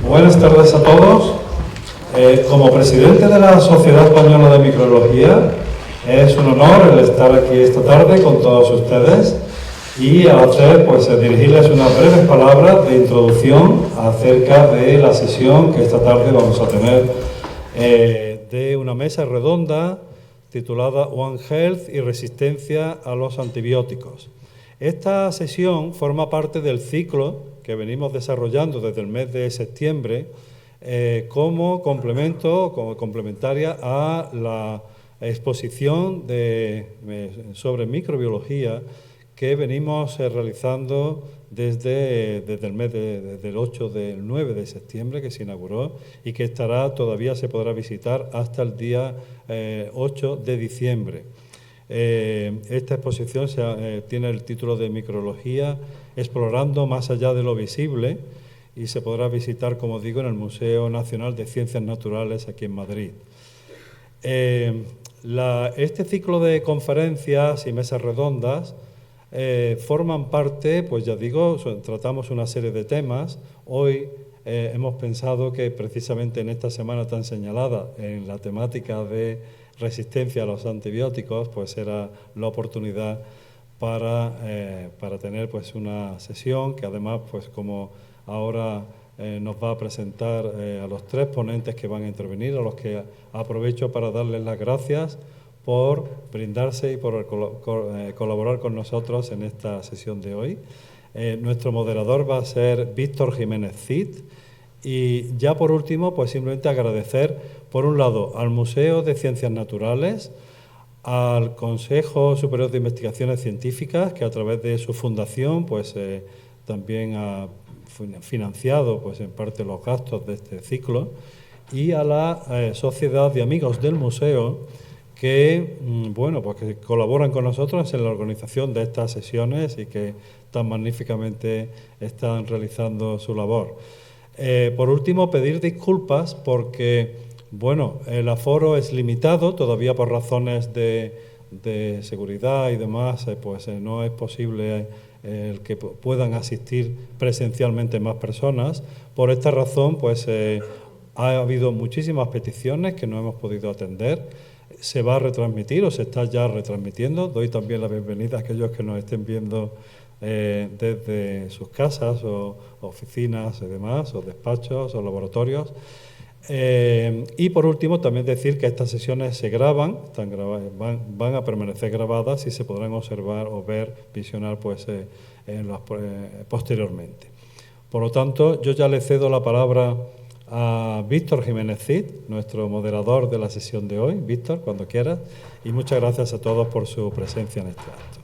Buenas tardes a todos. Como presidente de la Sociedad Española de Microbiología, es un honor el estar aquí esta tarde con todos ustedes y al hacer, dirigirles unas breves palabras de introducción acerca de la sesión que esta tarde vamos a tener de una mesa redonda titulada One Health y resistencia a los antibióticos. Esta sesión forma parte del ciclo que venimos desarrollando desde el mes de septiembre como complemento, como complementaria a la exposición sobre microbiología que venimos realizando desde el 8 del 9 de septiembre que se inauguró y que todavía se podrá visitar hasta el día 8 de diciembre. Esta exposición tiene el título de Microbiología explorando más allá de lo visible y se podrá visitar, como digo, en el Museo Nacional de Ciencias Naturales aquí en Madrid. Este ciclo de conferencias y mesas redondas forman parte, pues ya digo, tratamos una serie de temas. Hoy hemos pensado que precisamente en esta semana tan señalada en la temática de resistencia a los antibióticos, pues era la oportunidad para tener pues una sesión que además, pues como ahora nos va a presentar a los tres ponentes que van a intervenir, a los que aprovecho para darles las gracias por brindarse y por colaborar con nosotros en esta sesión de hoy. Nuestro moderador va a ser Víctor Jiménez Cid. Y ya por último, pues simplemente agradecer, por un lado, al Museo de Ciencias Naturales, al Consejo Superior de Investigaciones Científicas, que a través de su fundación pues también ha financiado pues en parte los gastos de este ciclo, y a la Sociedad de Amigos del Museo, que que colaboran con nosotros en la organización de estas sesiones y que tan magníficamente están realizando su labor. Por último, pedir disculpas porque, el aforo es limitado, todavía por razones de seguridad y demás, no es posible el que puedan asistir presencialmente más personas. Por esta razón, ha habido muchísimas peticiones que no hemos podido atender. Se va a retransmitir o se está ya retransmitiendo. Doy también la bienvenida a aquellos que nos estén viendo desde sus casas o oficinas y demás, o despachos o laboratorios. Y por último, también decir que estas sesiones se graban, van a permanecer grabadas y se podrán observar o ver, visionar posteriormente. Por lo tanto, yo ya le cedo la palabra a Víctor Jiménez Cid, nuestro moderador de la sesión de hoy. Víctor, cuando quieras, y muchas gracias a todos por su presencia en este acto.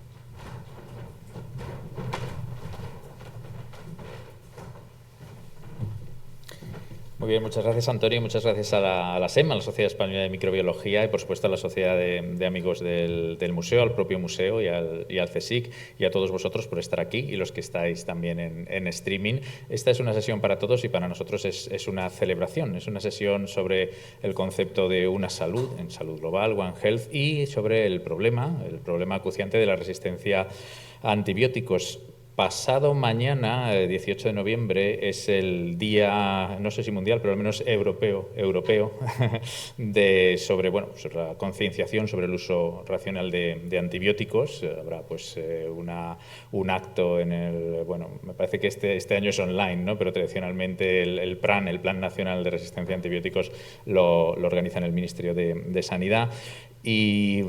Muy bien, muchas gracias, Antonio, y muchas gracias a la SEM, a la Sociedad Española de Microbiología, y por supuesto a la Sociedad de Amigos del Museo, al propio museo y al CSIC, y a todos vosotros por estar aquí y los que estáis también en streaming. Esta es una sesión para todos y para nosotros es una celebración, es una sesión sobre el concepto de una salud, en salud global, One Health, y sobre el problema acuciante de la resistencia a antibióticos. Pasado mañana, 18 de noviembre, es el día, no sé si mundial, pero al menos europeo, sobre la concienciación sobre el uso racional de antibióticos. Habrá un acto en me parece que este año es online, ¿no? Pero tradicionalmente el Plan Nacional de Resistencia a Antibióticos lo organiza en el Ministerio de Sanidad. Y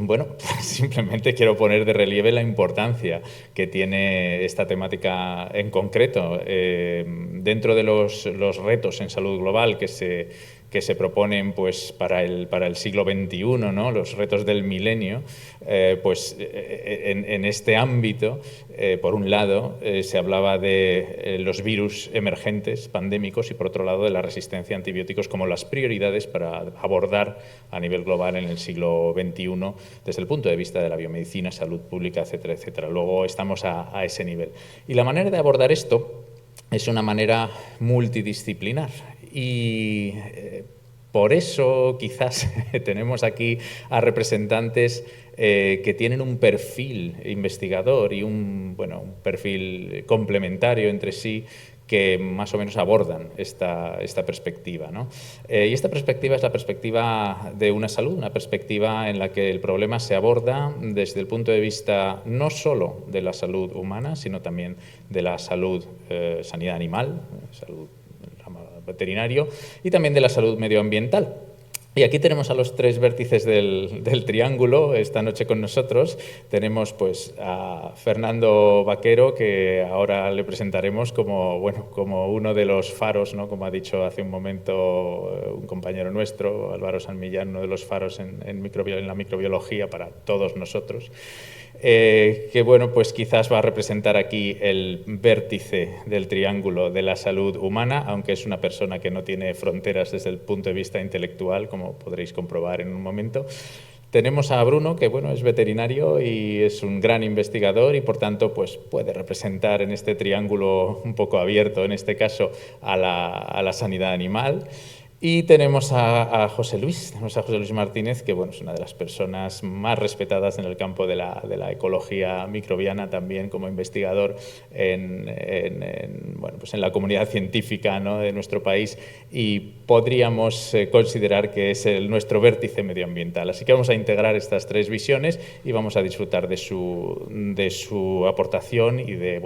simplemente quiero poner de relieve la importancia que tiene esta temática en concreto dentro de los retos en salud global que se proponen para el siglo XXI, ¿no? Los retos del milenio. En este ámbito, por un lado, se hablaba de los virus emergentes, pandémicos, y por otro lado de la resistencia a antibióticos como las prioridades para abordar a nivel global en el siglo XXI desde el punto de vista de la biomedicina, salud pública, etcétera, etcétera. Luego estamos a ese nivel. Y la manera de abordar esto es una manera multidisciplinar y por eso quizás tenemos aquí a representantes que tienen un perfil investigador y un perfil complementario entre sí que más o menos abordan esta perspectiva, ¿no? Y esta perspectiva es la perspectiva de una salud, una perspectiva en la que el problema se aborda desde el punto de vista no solo de la salud humana, sino también de la salud, sanidad animal, salud veterinario, y también de la salud medioambiental. Y aquí tenemos a los tres vértices del triángulo esta noche con nosotros. Tenemos pues a Fernando Vaquero, que ahora le presentaremos como uno de los faros, ¿no? Como ha dicho hace un momento un compañero nuestro, Álvaro San Millán, uno de los faros en la microbiología para todos nosotros. Que bueno, pues quizás va a representar aquí el vértice del triángulo de la salud humana, aunque es una persona que no tiene fronteras desde el punto de vista intelectual, como podréis comprobar en un momento. Tenemos a Bruno, que bueno, es veterinario y es un gran investigador y por tanto pues, puede representar en este triángulo un poco abierto, en este caso, a la sanidad animal. Y tenemos a José Luis Martínez, que bueno, es una de las personas más respetadas en el campo de la ecología microbiana, también como investigador en la comunidad científica, ¿no? de nuestro país, y podríamos considerar que es nuestro vértice medioambiental. Así que vamos a integrar estas tres visiones y vamos a disfrutar de su aportación y de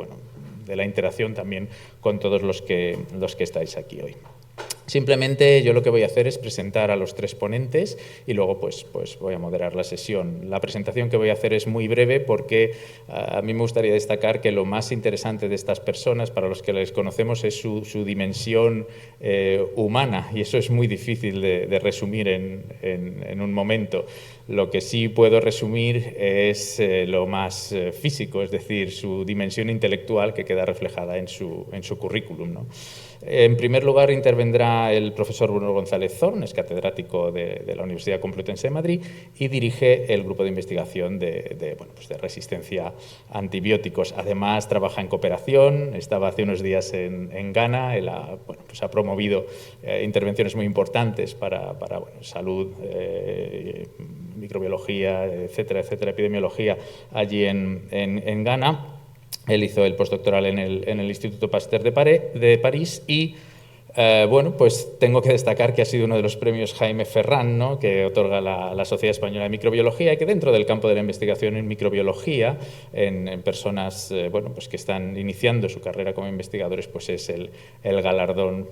la interacción también con todos los que estáis aquí hoy. Simplemente yo lo que voy a hacer es presentar a los tres ponentes y luego pues voy a moderar la sesión. La presentación que voy a hacer es muy breve porque a mí me gustaría destacar que lo más interesante de estas personas, para los que les conocemos, es su dimensión humana, y eso es muy difícil de resumir en un momento. Lo que sí puedo resumir es lo más físico, es decir, su dimensión intelectual que queda reflejada en su currículum, ¿no? En primer lugar intervendrá el profesor Bruno González Zorn, es catedrático de la Universidad Complutense de Madrid y dirige el grupo de investigación de resistencia a antibióticos. Además trabaja en cooperación, estaba hace unos días en Ghana, él ha promovido intervenciones muy importantes para salud, microbiología, etcétera, epidemiología allí en Ghana. Él hizo el postdoctoral en el Instituto Pasteur de París y pues tengo que destacar que ha sido uno de los premios Jaime Ferran, ¿no? que otorga la Sociedad Española de Microbiología, y que dentro del campo de la investigación en microbiología, en personas que están iniciando su carrera como investigadores, pues es el galardón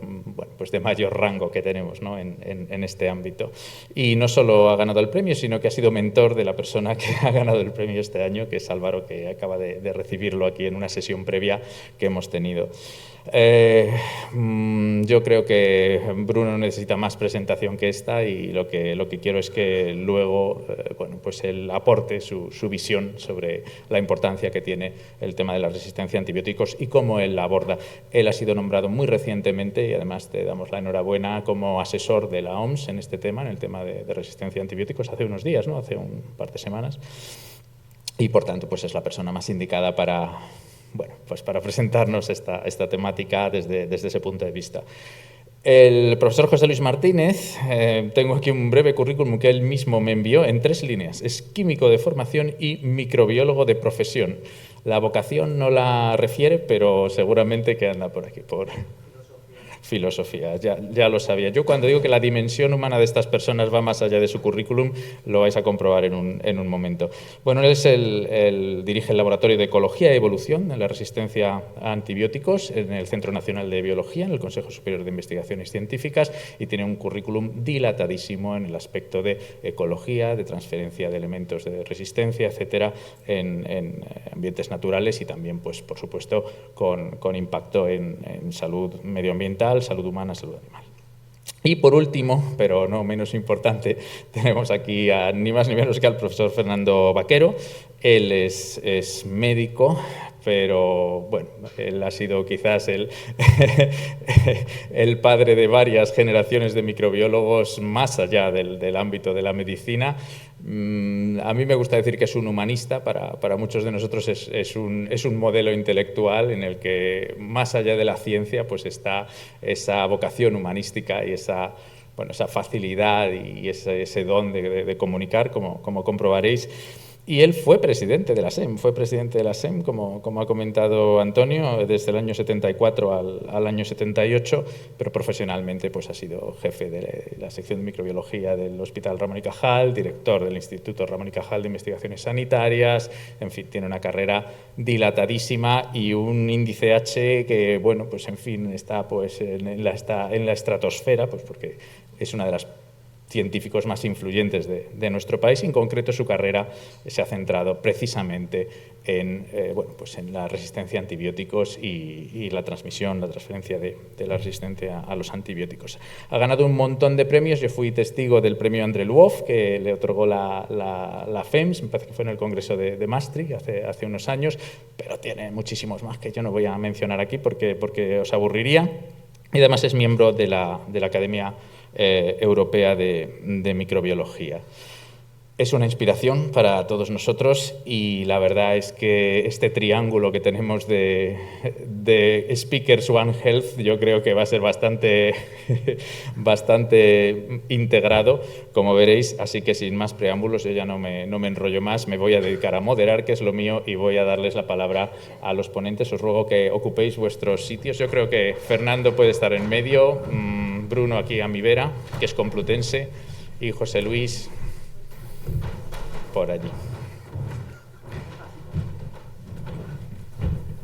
de mayor rango que tenemos, ¿no? en este ámbito. Y no solo ha ganado el premio, sino que ha sido mentor de la persona que ha ganado el premio este año, que es Álvaro, que acaba de recibirlo aquí en una sesión previa que hemos tenido. Yo creo que Bruno necesita más presentación que esta, y lo que quiero es que luego él aporte su visión sobre la importancia que tiene el tema de la resistencia a antibióticos y cómo él la aborda. Él ha sido nombrado muy recientemente, y además te damos la enhorabuena, como asesor de la OMS en este tema, en el tema de resistencia a antibióticos, hace unos días, ¿no? hace un par de semanas, y por tanto pues es la persona más indicada para presentarnos esta temática desde ese punto de vista. El profesor José Luis Martínez, tengo aquí un breve currículum que él mismo me envió en 3 líneas. Es químico de formación y microbiólogo de profesión. La vocación no la refiere, pero seguramente que anda por aquí, por filosofía, ya lo sabía. Yo cuando digo que la dimensión humana de estas personas va más allá de su currículum, lo vais a comprobar en un momento. Bueno, él dirige el Laboratorio de Ecología y Evolución en la Resistencia a Antibióticos en el Centro Nacional de Biología, en el Consejo Superior de Investigaciones Científicas, y tiene un currículum dilatadísimo en el aspecto de ecología, de transferencia de elementos de resistencia, etcétera, en ambientes naturales y también, pues, por supuesto, con impacto en salud medioambiental, salud humana, salud animal. Y por último, pero no menos importante, tenemos aquí ni más ni menos que al profesor Fernando Vaquero. Él es médico, pero bueno, él ha sido quizás el padre de varias generaciones de microbiólogos más allá del ámbito de la medicina. A mí me gusta decir que es un humanista, para muchos de nosotros es un modelo intelectual en el que más allá de la ciencia pues está esa vocación humanística y esa facilidad y ese don de comunicar, como comprobaréis. Y él fue presidente de la SEM, como ha comentado Antonio, desde el año 74 al año 78, pero profesionalmente pues ha sido jefe de la sección de microbiología del Hospital Ramón y Cajal, director del Instituto Ramón y Cajal de Investigaciones Sanitarias, en fin, tiene una carrera dilatadísima y un índice H que, bueno, pues en fin, está pues en la estratosfera, pues porque es una de las científicos más influyentes de nuestro país, y en concreto su carrera se ha centrado precisamente en, pues en la resistencia a antibióticos y la transferencia de la resistencia a los antibióticos. Ha ganado un montón de premios. Yo fui testigo del premio André Lwow, que le otorgó la FEMS, me parece que fue en el Congreso de Maastricht hace unos años, pero tiene muchísimos más que yo no voy a mencionar aquí porque os aburriría. Y además es miembro de la Academia Europea de Microbiología. Es una inspiración para todos nosotros y la verdad es que este triángulo que tenemos de Speakers One Health yo creo que va a ser bastante integrado, como veréis, así que sin más preámbulos yo ya no me enrollo más, me voy a dedicar a moderar, que es lo mío, y voy a darles la palabra a los ponentes. Os ruego que ocupéis vuestros sitios. Yo creo que Fernando puede estar en medio, Bruno aquí a mi vera, que es complutense, y José Luis por allí.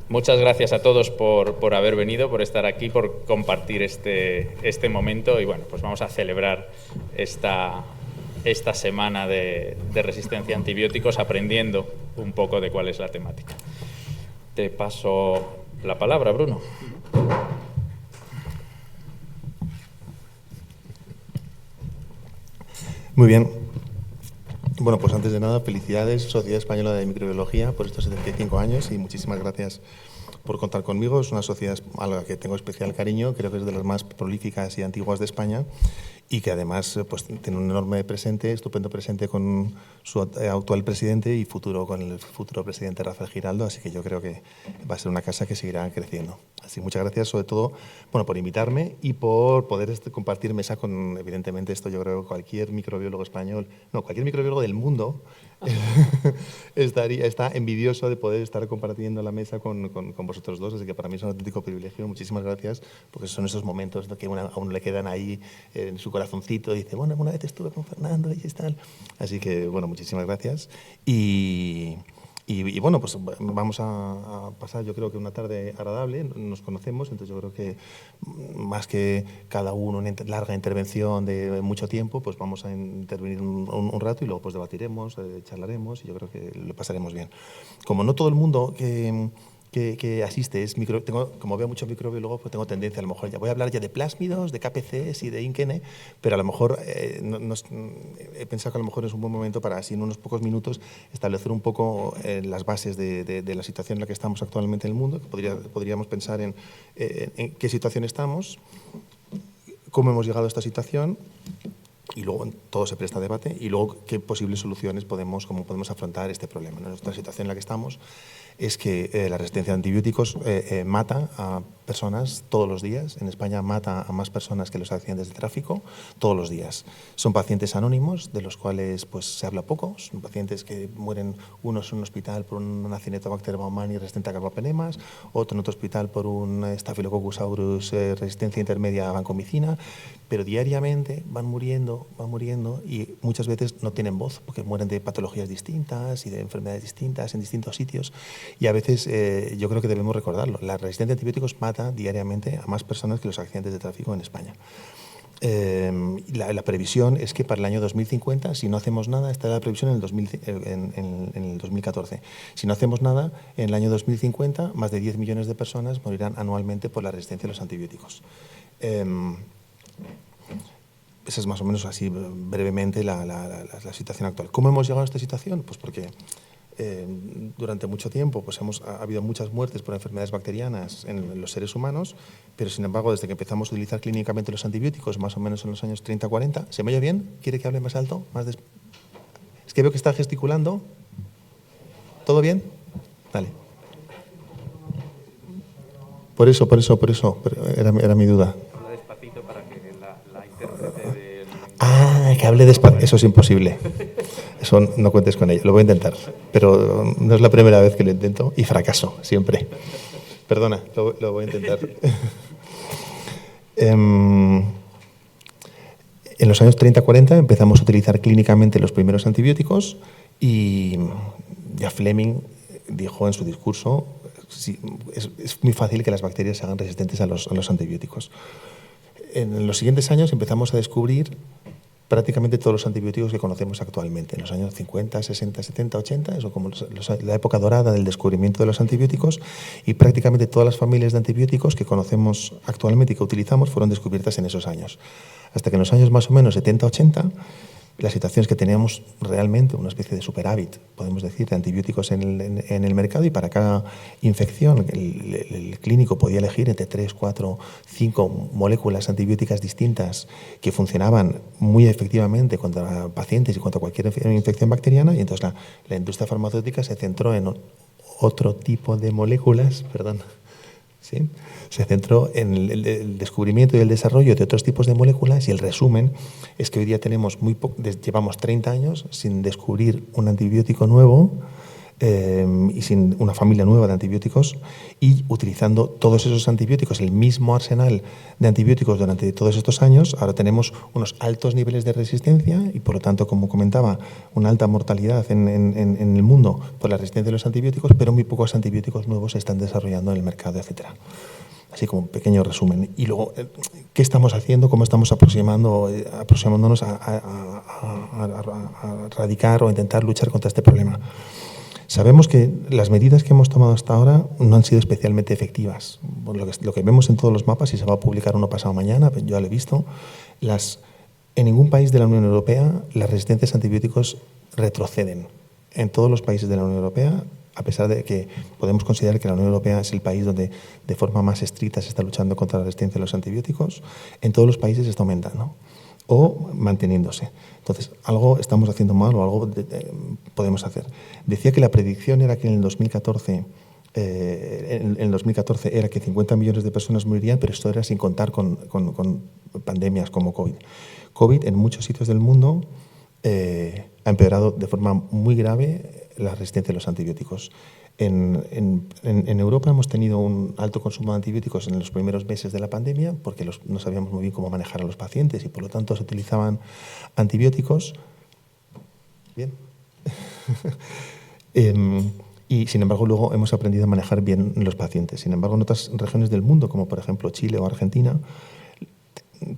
Muchas gracias a todos por haber venido, por estar aquí, por compartir este momento, y bueno, pues vamos a celebrar esta semana de resistencia a antibióticos aprendiendo un poco de cuál es la temática. Te paso la palabra, Bruno. Muy bien. Bueno, pues antes de nada, felicidades, Sociedad Española de Microbiología, por estos 75 años y muchísimas gracias por contar conmigo. Es una sociedad a la que tengo especial cariño, creo que es de las más prolíficas y antiguas de España, y que además pues, tiene un enorme presente, estupendo presente con su actual presidente y futuro con el futuro presidente Rafael Giraldo, así que yo creo que va a ser una casa que seguirá creciendo. Así muchas gracias sobre todo por invitarme y por poder compartir mesa con, evidentemente, esto yo creo que cualquier microbiólogo español, no, cualquier microbiólogo del mundo está envidioso de poder estar compartiendo la mesa con vosotros dos, así que para mí es un auténtico privilegio. Muchísimas gracias, porque son esos momentos que a uno le quedan ahí en su corazoncito, y dice, bueno, una vez estuve con Fernando y tal. Así que, bueno, muchísimas gracias. Y bueno, pues vamos a pasar, yo creo que una tarde agradable, nos conocemos, entonces yo creo que más que cada uno una larga intervención de mucho tiempo, pues vamos a intervenir un rato y luego pues debatiremos, charlaremos, y yo creo que lo pasaremos bien. Como no todo el mundo que asiste es como veo muchos microbiólogos, pues tengo tendencia, a lo mejor ya voy a hablar ya de plásmidos, de KPCs y de INKN, pero a lo mejor he pensado que a lo mejor es un buen momento para, así en unos pocos minutos, establecer un poco las bases de la situación en la que estamos actualmente en el mundo, que podríamos pensar en qué situación estamos, cómo hemos llegado a esta situación, y luego todo se presta a debate, y luego qué posibles soluciones cómo podemos afrontar este problema. Nuestra situación en la que estamos es que la resistencia a antibióticos mata a personas todos los días. En España mata a más personas que los accidentes de tráfico todos los días. Son pacientes anónimos, de los cuales pues, se habla poco. Son pacientes que mueren, unos en un hospital por una Acinetobacter baumannii resistente a carbapenemas, otro en otro hospital por un Staphylococcus aureus resistencia intermedia a vancomicina, pero diariamente van muriendo y muchas veces no tienen voz porque mueren de patologías distintas y de enfermedades distintas en distintos sitios, y a veces yo creo que debemos recordarlo. La resistencia a antibióticos mata diariamente a más personas que los accidentes de tráfico en España. La previsión es que para el año 2050, si no hacemos nada, está la previsión en el 2014. Si no hacemos nada, en el año 2050 más de 10 millones de personas morirán anualmente por la resistencia a los antibióticos. Esa es más o menos así brevemente la situación actual. ¿Cómo hemos llegado a esta situación? Pues porque durante mucho tiempo pues ha habido muchas muertes por enfermedades bacterianas en los seres humanos, pero sin embargo desde que empezamos a utilizar clínicamente los antibióticos, más o menos en los años 30-40, ¿se me oye bien? ¿Quiere que hable más alto? Es que veo que está gesticulando. ¿Todo bien? Vale. Por eso, era mi duda. Habla despacito para que la intérprete del... Que hable despacio, eso es imposible. Eso no cuentes con ello, lo voy a intentar, pero no es la primera vez que lo intento y fracaso siempre. Perdona, lo voy a intentar. En los años 30-40 empezamos a utilizar clínicamente los primeros antibióticos y ya Fleming dijo en su discurso, sí, es muy fácil que las bacterias se hagan resistentes a los antibióticos. En los siguientes años empezamos a descubrir prácticamente todos los antibióticos que conocemos actualmente. En los años 50, 60, 70, 80, eso como la época dorada del descubrimiento de los antibióticos, y prácticamente todas las familias de antibióticos que conocemos actualmente y que utilizamos fueron descubiertas en esos años. Hasta que en los años más o menos 70, 80, la situación es que teníamos realmente una especie de superávit, podemos decir, de antibióticos en el mercado, y para cada infección el clínico podía elegir entre 3, 4, 5 moléculas antibióticas distintas que funcionaban muy efectivamente contra pacientes y contra cualquier infección bacteriana, y entonces la industria farmacéutica se centró en otro tipo de moléculas, ¿sí? Se centró en el descubrimiento y el desarrollo de otros tipos de moléculas, y el resumen es que hoy día llevamos 30 años sin descubrir un antibiótico nuevo y sin una familia nueva de antibióticos, y utilizando todos esos antibióticos, el mismo arsenal de antibióticos durante todos estos años. Ahora tenemos unos altos niveles de resistencia y, por lo tanto, como comentaba, una alta mortalidad en el mundo por la resistencia de los antibióticos, pero muy pocos antibióticos nuevos se están desarrollando en el mercado, etcétera. Así como un pequeño resumen. Y luego, ¿qué estamos haciendo? ¿Cómo estamos aproximándonos a erradicar o intentar luchar contra este problema? Sabemos que las medidas que hemos tomado hasta ahora no han sido especialmente efectivas. Bueno, lo que vemos en todos los mapas, y se va a publicar uno pasado mañana, yo ya lo he visto, en ningún país de la Unión Europea las resistencias a antibióticos retroceden. En todos los países de la Unión Europea, a pesar de que podemos considerar que la Unión Europea es el país donde de forma más estricta se está luchando contra la resistencia a los antibióticos, en todos los países está aumentando o manteniéndose. Entonces, algo estamos haciendo mal o algo podemos hacer. Decía que la predicción era que en el 2014 era que 50 millones de personas morirían, pero esto era sin contar con pandemias como COVID. COVID en muchos sitios del mundo ha empeorado de forma muy grave la resistencia a los antibióticos. En Europa hemos tenido un alto consumo de antibióticos en los primeros meses de la pandemia, porque no sabíamos muy bien cómo manejar a los pacientes y por lo tanto se utilizaban antibióticos. Bien. Y sin embargo luego hemos aprendido a manejar bien los pacientes. Sin embargo, en otras regiones del mundo, como por ejemplo Chile o Argentina,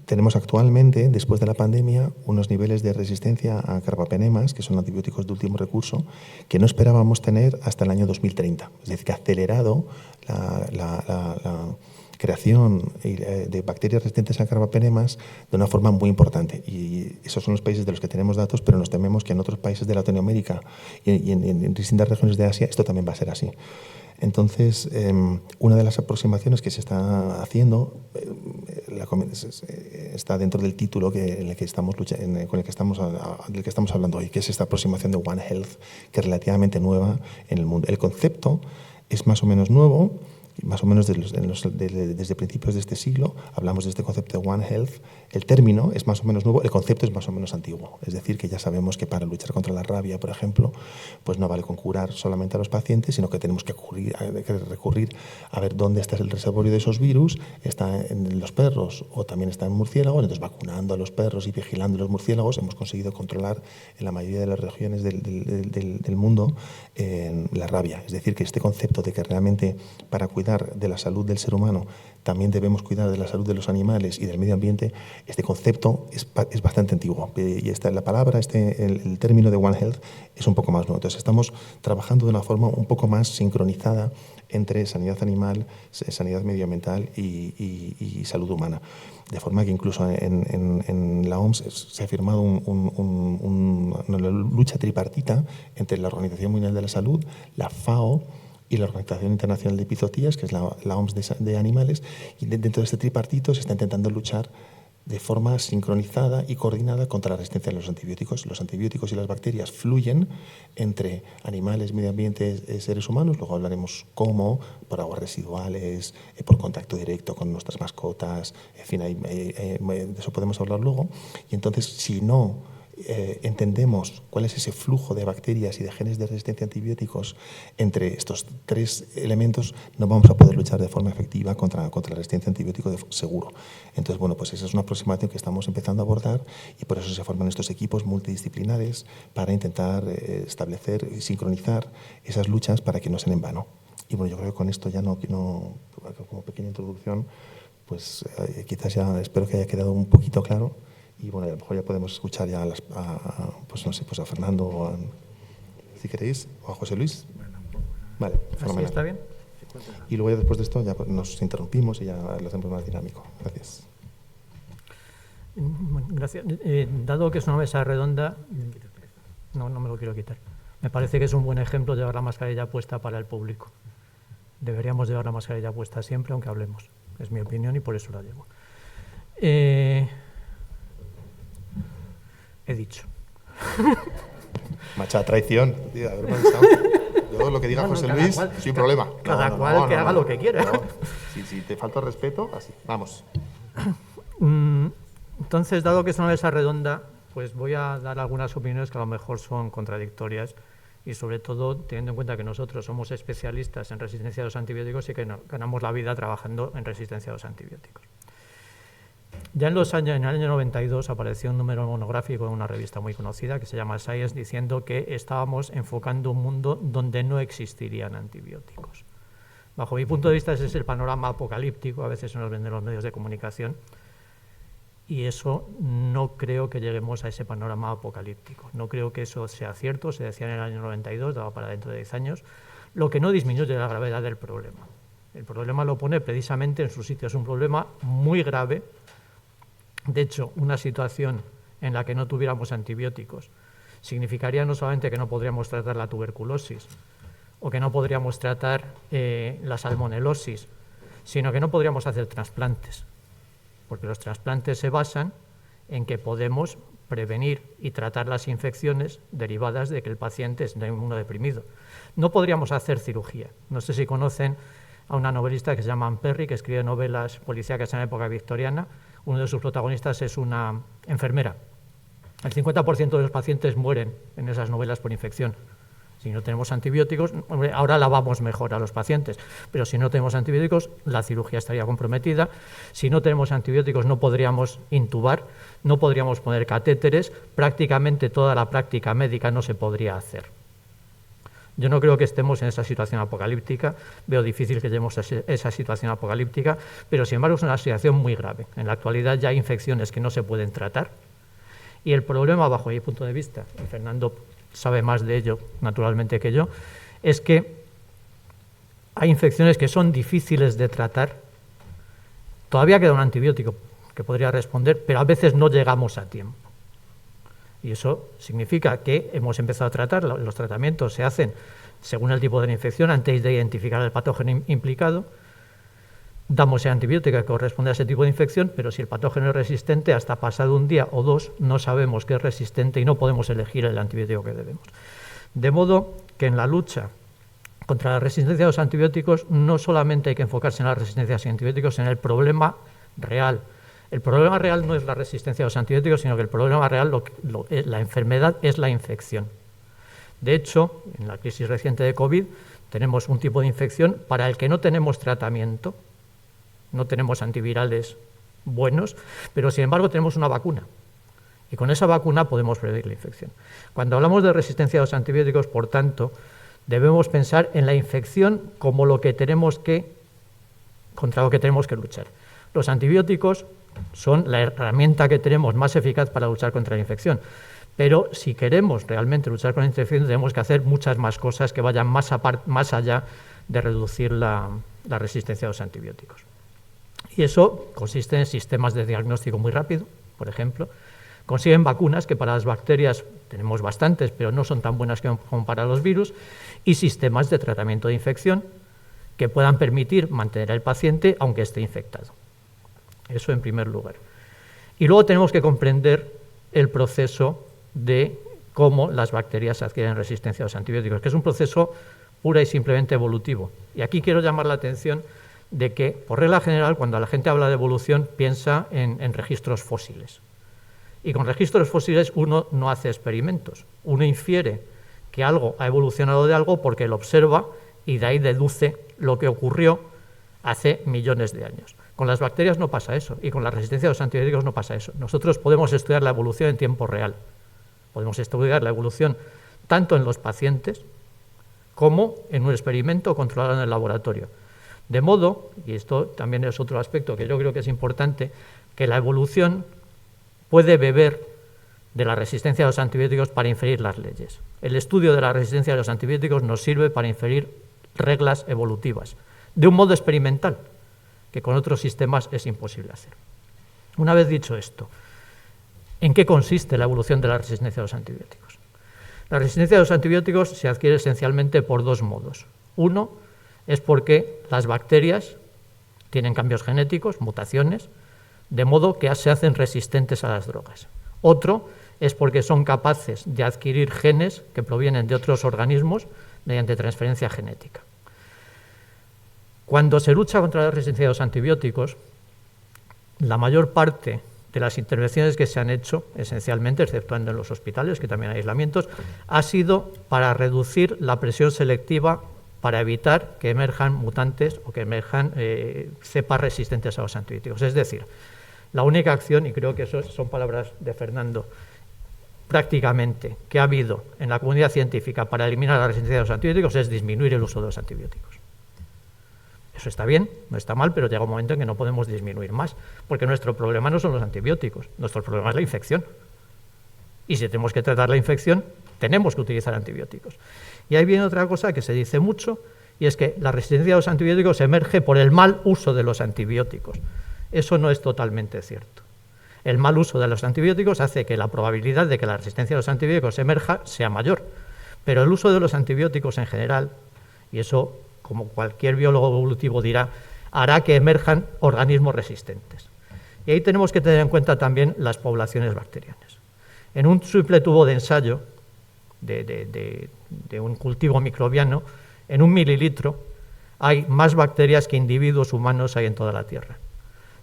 tenemos actualmente, después de la pandemia, unos niveles de resistencia a carbapenemas, que son antibióticos de último recurso, que no esperábamos tener hasta el año 2030. Es decir, que ha acelerado la creación de bacterias resistentes a carbapenemas de una forma muy importante. Y esos son los países de los que tenemos datos, pero nos tememos que en otros países de Latinoamérica y en distintas regiones de Asia esto también va a ser así. Entonces, una de las aproximaciones que se está haciendo está dentro del título del que estamos hablando hoy, que es esta aproximación de One Health, que es relativamente nueva en el mundo. El concepto es más o menos nuevo, más o menos desde principios de este siglo hablamos de este concepto de One Health. El término es más o menos nuevo, el concepto es más o menos antiguo. Es decir, que ya sabemos que para luchar contra la rabia, por ejemplo, pues no vale con curar solamente a los pacientes, sino que tenemos que recurrir a ver dónde está el reservorio de esos virus. Está en los perros o también está en murciélagos. Entonces, vacunando a los perros y vigilando a los murciélagos, hemos conseguido controlar en la mayoría de las regiones del mundo la rabia. Es decir, que este concepto de que realmente para cuidar de la salud del ser humano también debemos cuidar de la salud de los animales y del medio ambiente, este concepto es bastante antiguo. Y el término de One Health es un poco más nuevo. Entonces, estamos trabajando de una forma un poco más sincronizada entre sanidad animal, sanidad medioambiental y salud humana. De forma que incluso en la OMS se ha firmado una lucha tripartita entre la Organización Mundial de la Salud, la FAO y la Organización Internacional de Epizootías, que es la OMS de animales, y dentro de este tripartito se está intentando luchar de forma sincronizada y coordinada contra la resistencia a los antibióticos. Los antibióticos y las bacterias fluyen entre animales, medio ambiente, seres humanos. Luego hablaremos cómo, por aguas residuales, por contacto directo con nuestras mascotas, en fin, de eso podemos hablar luego. Y entonces, si no entendemos cuál es ese flujo de bacterias y de genes de resistencia a antibióticos entre estos 3 elementos, no vamos a poder luchar de forma efectiva contra la resistencia a antibióticos seguro. Entonces, bueno, pues esa es una aproximación que estamos empezando a abordar y por eso se forman estos equipos multidisciplinares para intentar establecer y sincronizar esas luchas para que no sean en vano. Y bueno, yo creo que con esto ya como pequeña introducción, pues quizás ya espero que haya quedado un poquito claro. Y bueno, a lo mejor ya podemos escuchar ya pues no sé, pues a Fernando o si queréis, o a José Luis. Vale, ¿Así está bien? Y luego ya después de esto ya nos interrumpimos y ya lo hacemos más dinámico. Gracias. Bueno, gracias. Dado que es una mesa redonda, no me lo quiero quitar. Me parece que es un buen ejemplo llevar la mascarilla puesta para el público. Deberíamos llevar la mascarilla puesta siempre, aunque hablemos. Es mi opinión y por eso la llevo. He dicho. Macha, traición. Tío, haber pensado. Yo lo que diga José Luis, sin problema. Cada cual que haga lo que quiera. Si te falta respeto, así. Vamos. Entonces, dado que es una mesa redonda, pues voy a dar algunas opiniones que a lo mejor son contradictorias y sobre todo teniendo en cuenta que nosotros somos especialistas en resistencia a los antibióticos y que ganamos la vida trabajando en resistencia a los antibióticos. Ya en el año 92 apareció un número monográfico en una revista muy conocida que se llama Science diciendo que estábamos enfocando un mundo donde no existirían antibióticos. Bajo mi punto de vista ese es el panorama apocalíptico, a veces se nos venden los medios de comunicación, y eso no creo que lleguemos a ese panorama apocalíptico. No creo que eso sea cierto, se decía en el año 92, daba para dentro de 10 años, lo que no disminuye la gravedad del problema. El problema lo pone precisamente en su sitio, es un problema muy grave. De hecho, una situación en la que no tuviéramos antibióticos significaría no solamente que no podríamos tratar la tuberculosis o que no podríamos tratar la salmonelosis, sino que no podríamos hacer trasplantes, porque los trasplantes se basan en que podemos prevenir y tratar las infecciones derivadas de que el paciente esté inmunodeprimido. No podríamos hacer cirugía. No sé si conocen a una novelista que se llama Anne Perry, que escribe novelas policíacas en la época victoriana. Uno de sus protagonistas es una enfermera. El 50% de los pacientes mueren en esas novelas por infección. Si no tenemos antibióticos, ahora lavamos mejor a los pacientes, pero si no tenemos antibióticos, la cirugía estaría comprometida. Si no tenemos antibióticos, no podríamos intubar, no podríamos poner catéteres, prácticamente toda la práctica médica no se podría hacer. Yo no creo que estemos en esa situación apocalíptica, veo difícil que lleguemos a esa situación apocalíptica, pero sin embargo es una situación muy grave. En la actualidad ya hay infecciones que no se pueden tratar y el problema, bajo mi punto de vista, y Fernando sabe más de ello naturalmente que yo, es que hay infecciones que son difíciles de tratar. Todavía queda un antibiótico que podría responder, pero a veces no llegamos a tiempo. Y eso significa que hemos empezado a tratar, los tratamientos se hacen según el tipo de la infección, antes de identificar el patógeno implicado, damos el antibiótico que corresponde a ese tipo de infección, pero si el patógeno es resistente, hasta pasado un día o dos, no sabemos que es resistente y no podemos elegir el antibiótico que debemos. De modo que en la lucha contra la resistencia a los antibióticos no solamente hay que enfocarse en la resistencia a los antibióticos, sino en el problema real. El problema real no es la resistencia a los antibióticos, sino que el problema real, la enfermedad, es la infección. De hecho, en la crisis reciente de COVID, tenemos un tipo de infección para el que no tenemos tratamiento, no tenemos antivirales buenos, pero sin embargo tenemos una vacuna. Y con esa vacuna podemos prevenir la infección. Cuando hablamos de resistencia a los antibióticos, por tanto, debemos pensar en la infección como contra lo que tenemos que luchar. Los antibióticos son la herramienta que tenemos más eficaz para luchar contra la infección. Pero si queremos realmente luchar contra la infección, tenemos que hacer muchas más cosas que vayan más allá de reducir la resistencia a los antibióticos. Y eso consiste en sistemas de diagnóstico muy rápido, por ejemplo. Consiguen vacunas, que para las bacterias tenemos bastantes, pero no son tan buenas como para los virus, y sistemas de tratamiento de infección que puedan permitir mantener al paciente aunque esté infectado. Eso en primer lugar. Y luego tenemos que comprender el proceso de cómo las bacterias adquieren resistencia a los antibióticos, que es un proceso pura y simplemente evolutivo. Y aquí quiero llamar la atención de que, por regla general, cuando la gente habla de evolución, piensa en registros fósiles. Y con registros fósiles uno no hace experimentos, uno infiere que algo ha evolucionado de algo porque lo observa y de ahí deduce lo que ocurrió hace millones de años. Con las bacterias no pasa eso y con la resistencia a los antibióticos no pasa eso. Nosotros podemos estudiar la evolución en tiempo real, podemos estudiar la evolución tanto en los pacientes como en un experimento controlado en el laboratorio. De modo, y esto también es otro aspecto que yo creo que es importante, que la evolución puede beber de la resistencia a los antibióticos para inferir las leyes. El estudio de la resistencia a los antibióticos nos sirve para inferir reglas evolutivas, de un modo experimental, que con otros sistemas es imposible hacer. Una vez dicho esto, ¿en qué consiste la evolución de la resistencia a los antibióticos? La resistencia a los antibióticos se adquiere esencialmente por dos modos. Uno es porque las bacterias tienen cambios genéticos, mutaciones, de modo que se hacen resistentes a las drogas. Otro es porque son capaces de adquirir genes que provienen de otros organismos mediante transferencia genética. Cuando se lucha contra la resistencia a los antibióticos, la mayor parte de las intervenciones que se han hecho, esencialmente, exceptuando en los hospitales, que también hay aislamientos, ha sido para reducir la presión selectiva para evitar que emerjan mutantes o que emerjan cepas resistentes a los antibióticos. Es decir, la única acción, y creo que eso son palabras de Fernando, prácticamente que ha habido en la comunidad científica para eliminar la resistencia a los antibióticos es disminuir el uso de los antibióticos. Eso está bien, no está mal, pero llega un momento en que no podemos disminuir más, porque nuestro problema no son los antibióticos, nuestro problema es la infección. Y si tenemos que tratar la infección, tenemos que utilizar antibióticos. Y ahí viene otra cosa que se dice mucho, y es que la resistencia a los antibióticos emerge por el mal uso de los antibióticos. Eso no es totalmente cierto. El mal uso de los antibióticos hace que la probabilidad de que la resistencia a los antibióticos emerja sea mayor, pero el uso de los antibióticos en general, y eso, como cualquier biólogo evolutivo dirá, hará que emerjan organismos resistentes. Y ahí tenemos que tener en cuenta también las poblaciones bacterianas. En un simple tubo de ensayo de un cultivo microbiano, en 1 mililitro hay más bacterias que individuos humanos hay en toda la Tierra.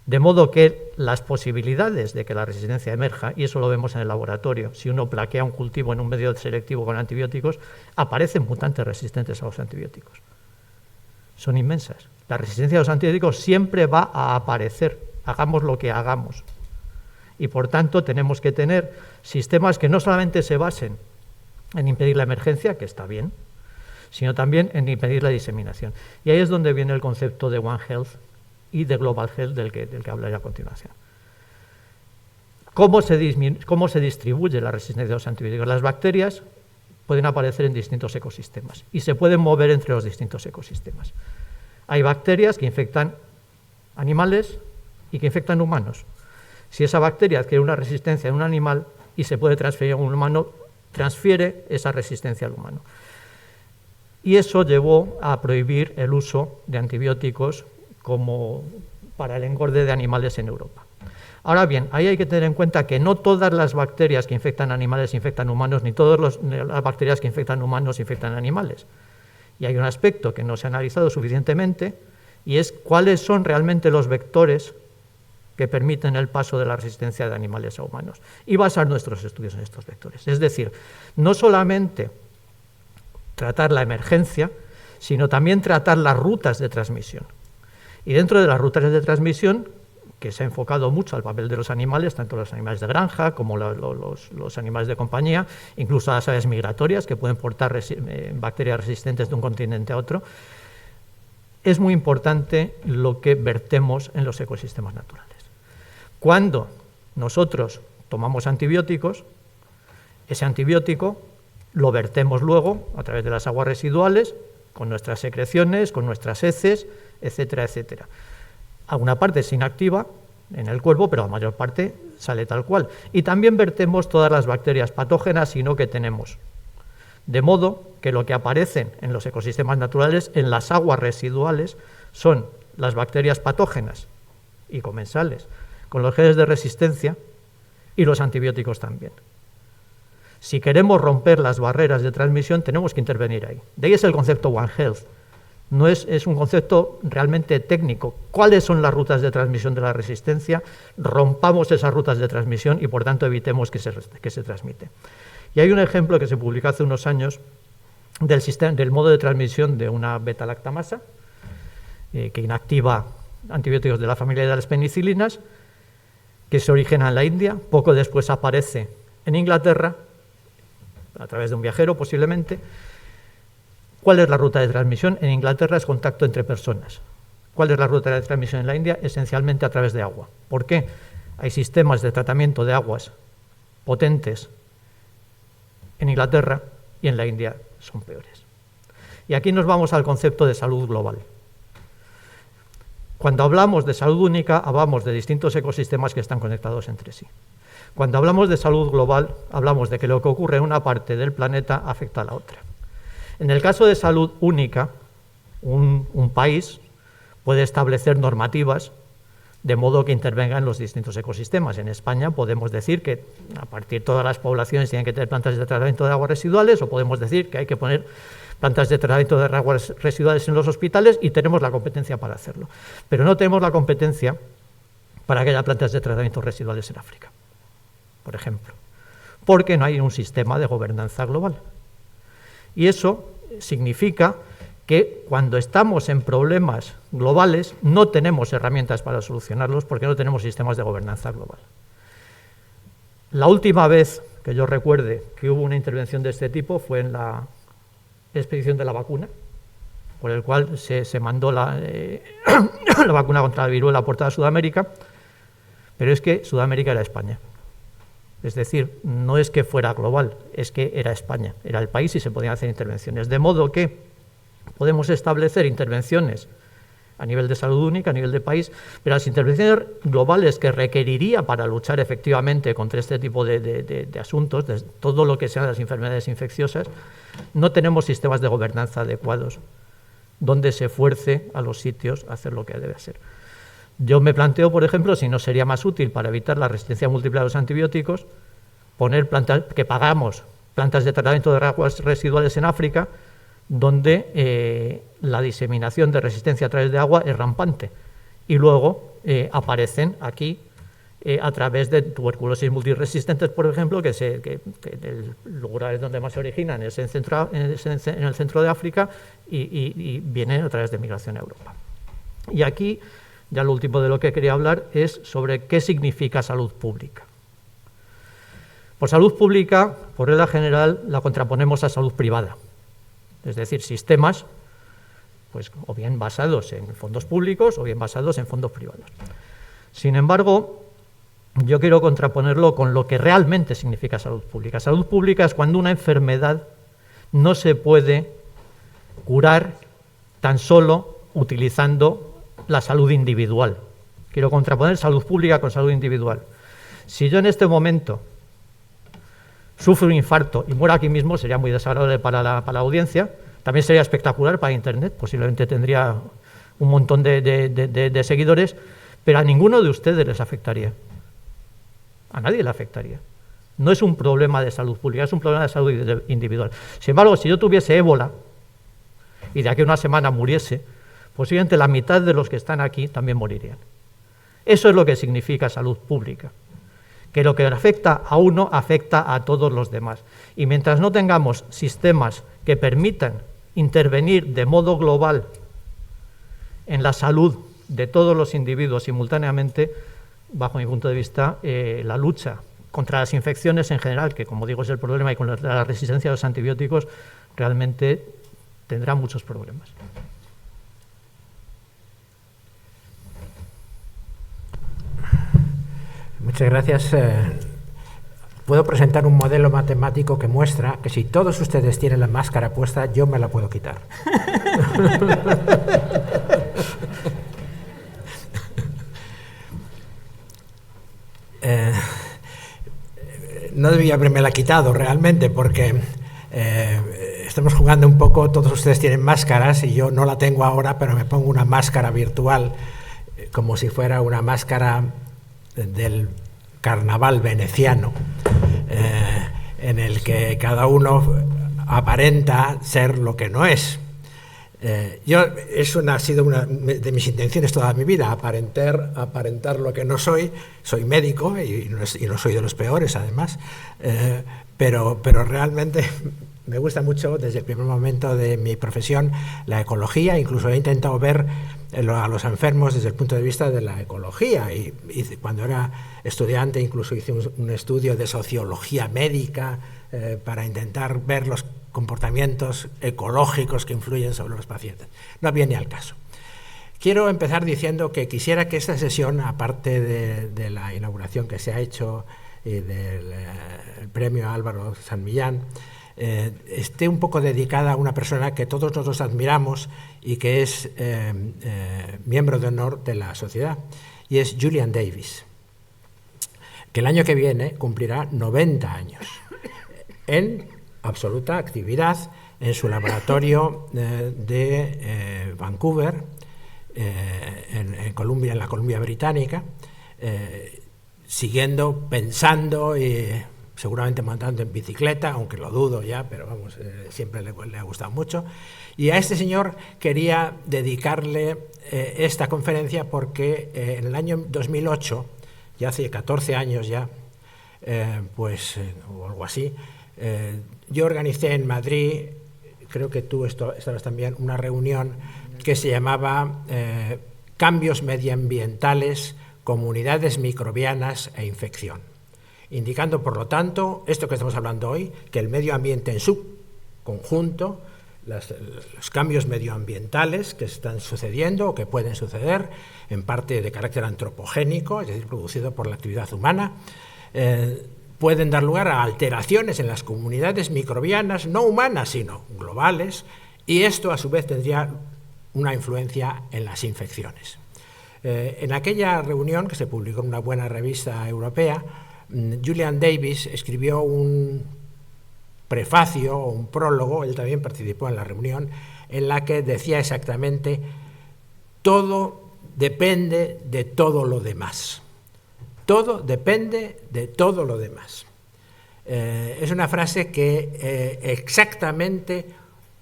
De modo que las posibilidades de que la resistencia emerja, y eso lo vemos en el laboratorio, si uno plaquea un cultivo en un medio selectivo con antibióticos, aparecen mutantes resistentes a los antibióticos. Son inmensas. La resistencia a los antibióticos siempre va a aparecer, hagamos lo que hagamos. Y por tanto tenemos que tener sistemas que no solamente se basen en impedir la emergencia, que está bien, sino también en impedir la diseminación. Y ahí es donde viene el concepto de One Health y de Global Health del que hablaré a continuación. ¿Cómo se distribuye la resistencia a los antibióticos? Las bacterias pueden aparecer en distintos ecosistemas y se pueden mover entre los distintos ecosistemas. Hay bacterias que infectan animales y que infectan humanos. Si esa bacteria adquiere una resistencia en un animal y se puede transferir a un humano, transfiere esa resistencia al humano. Y eso llevó a prohibir el uso de antibióticos como para el engorde de animales en Europa. Ahora bien, ahí hay que tener en cuenta que no todas las bacterias que infectan animales infectan humanos, ni todas las bacterias que infectan humanos infectan animales. Y hay un aspecto que no se ha analizado suficientemente, y es cuáles son realmente los vectores que permiten el paso de la resistencia de animales a humanos, y basar nuestros estudios en estos vectores. Es decir, no solamente tratar la emergencia, sino también tratar las rutas de transmisión. Y dentro de las rutas de transmisión, que se ha enfocado mucho al papel de los animales, tanto los animales de granja como los animales de compañía, incluso las aves migratorias que pueden portar bacterias resistentes de un continente a otro, es muy importante lo que vertemos en los ecosistemas naturales. Cuando nosotros tomamos antibióticos, ese antibiótico lo vertemos luego a través de las aguas residuales, con nuestras secreciones, con nuestras heces, etcétera, etcétera. Alguna parte es inactiva en el cuerpo, pero la mayor parte sale tal cual. Y también vertemos todas las bacterias patógenas y no que tenemos. De modo que lo que aparecen en los ecosistemas naturales, en las aguas residuales, son las bacterias patógenas y comensales, con los genes de resistencia y los antibióticos también. Si queremos romper las barreras de transmisión, tenemos que intervenir ahí. De ahí es el concepto One Health. No es un concepto realmente técnico. ¿Cuáles son las rutas de transmisión de la resistencia? Rompamos esas rutas de transmisión y, por tanto, evitemos que se transmite. Y hay un ejemplo que se publicó hace unos años del modo de transmisión de una beta-lactamasa que inactiva antibióticos de la familia de las penicilinas, que se origina en la India, poco después aparece en Inglaterra, a través de un viajero posiblemente. ¿Cuál es la ruta de transmisión? En Inglaterra es contacto entre personas. ¿Cuál es la ruta de transmisión en la India? Esencialmente a través de agua. ¿Por qué? Hay sistemas de tratamiento de aguas potentes en Inglaterra y en la India son peores. Y aquí nos vamos al concepto de salud global. Cuando hablamos de salud única, hablamos de distintos ecosistemas que están conectados entre sí. Cuando hablamos de salud global, hablamos de que lo que ocurre en una parte del planeta afecta a la otra. En el caso de salud única, un país puede establecer normativas de modo que intervengan los distintos ecosistemas. En España podemos decir que a partir de todas las poblaciones tienen que tener plantas de tratamiento de aguas residuales, o podemos decir que hay que poner plantas de tratamiento de aguas residuales en los hospitales, y tenemos la competencia para hacerlo. Pero no tenemos la competencia para que haya plantas de tratamiento residuales en África, por ejemplo, porque no hay un sistema de gobernanza global. Y eso significa que cuando estamos en problemas globales no tenemos herramientas para solucionarlos porque no tenemos sistemas de gobernanza global. La última vez que yo recuerde que hubo una intervención de este tipo fue en la expedición de la vacuna, por el cual se mandó la vacuna contra la viruela por toda Sudamérica, pero es que Sudamérica era España. Es decir, no es que fuera global, es que era España, era el país y se podían hacer intervenciones. De modo que podemos establecer intervenciones a nivel de salud única, a nivel de país, pero las intervenciones globales que requeriría para luchar efectivamente contra este tipo de asuntos, de todo lo que sean las enfermedades infecciosas, no tenemos sistemas de gobernanza adecuados donde se fuerce a los sitios a hacer lo que debe hacer. Yo me planteo, por ejemplo, si no sería más útil para evitar la resistencia múltiple a los antibióticos, poner plantas, que pagamos plantas de tratamiento de aguas residuales en África, donde la diseminación de resistencia a través de agua es rampante, y luego aparecen aquí a través de tuberculosis multiresistentes, por ejemplo, que el lugar donde más se originan es en el centro de África y vienen a través de migración a Europa. Y aquí, ya lo último de lo que quería hablar es sobre qué significa salud pública. Por salud pública, por regla general, la contraponemos a salud privada. Es decir, sistemas, pues, o bien basados en fondos públicos o bien basados en fondos privados. Sin embargo, yo quiero contraponerlo con lo que realmente significa salud pública. Salud pública es cuando una enfermedad no se puede curar tan solo utilizando la salud individual. Quiero contraponer salud pública con salud individual. Si yo en este momento sufro un infarto y muero aquí mismo, sería muy desagradable para la audiencia, también sería espectacular para Internet, posiblemente tendría un montón de seguidores, pero a ninguno de ustedes les afectaría. A nadie le afectaría. No es un problema de salud pública, es un problema de salud individual. Sin embargo, si yo tuviese ébola y de aquí a una semana muriese, posiblemente la mitad de los que están aquí también morirían. Eso es lo que significa salud pública, que lo que afecta a uno afecta a todos los demás. Y mientras no tengamos sistemas que permitan intervenir de modo global en la salud de todos los individuos simultáneamente, bajo mi punto de vista, la lucha contra las infecciones en general, que como digo es el problema, y con la resistencia a los antibióticos, realmente tendrá muchos problemas. Muchas gracias. Puedo presentar un modelo matemático que muestra que si todos ustedes tienen la máscara puesta, yo me la puedo quitar. No debía haberme la quitado realmente porque estamos jugando un poco, todos ustedes tienen máscaras y yo no la tengo ahora, pero me pongo una máscara virtual como si fuera una máscara del carnaval veneciano, en el que cada uno aparenta ser lo que no es. Ha sido una de mis intenciones toda mi vida, aparentar lo que no soy. Soy médico y no soy de los peores, además, pero realmente me gusta mucho, desde el primer momento de mi profesión, la ecología. Incluso he intentado ver a los enfermos desde el punto de vista de la ecología. Y cuando era estudiante incluso hice un estudio de sociología médica para intentar ver los comportamientos ecológicos que influyen sobre los pacientes. No viene al caso. Quiero empezar diciendo que quisiera que esta sesión, aparte de la inauguración que se ha hecho y del premio Álvaro San Millán, esté un poco dedicada a una persona que todos nosotros admiramos y que es miembro de honor de la sociedad, y es Julian Davis, que el año que viene cumplirá 90 años en absoluta actividad en su laboratorio de Vancouver, en la Columbia Británica, siguiendo, pensando y seguramente montando en bicicleta, aunque lo dudo ya, pero vamos, siempre le ha gustado mucho. Y a este señor quería dedicarle esta conferencia porque en el año 2008, ya hace 14 años ya, o algo así, yo organicé en Madrid, creo que tú estabas también, una reunión que se llamaba Cambios medioambientales, comunidades microbianas e infección, indicando, por lo tanto, esto que estamos hablando hoy, que el medio ambiente en su conjunto, los cambios medioambientales que están sucediendo o que pueden suceder, en parte de carácter antropogénico, es decir, producido por la actividad humana, pueden dar lugar a alteraciones en las comunidades microbianas, no humanas, sino globales, y esto a su vez tendría una influencia en las infecciones. En aquella reunión, que se publicó en una buena revista europea, Julian Davis escribió un prefacio o un prólogo, él también participó en la reunión, en la que decía exactamente: todo depende de todo lo demás. Todo depende de todo lo demás. Es una frase que exactamente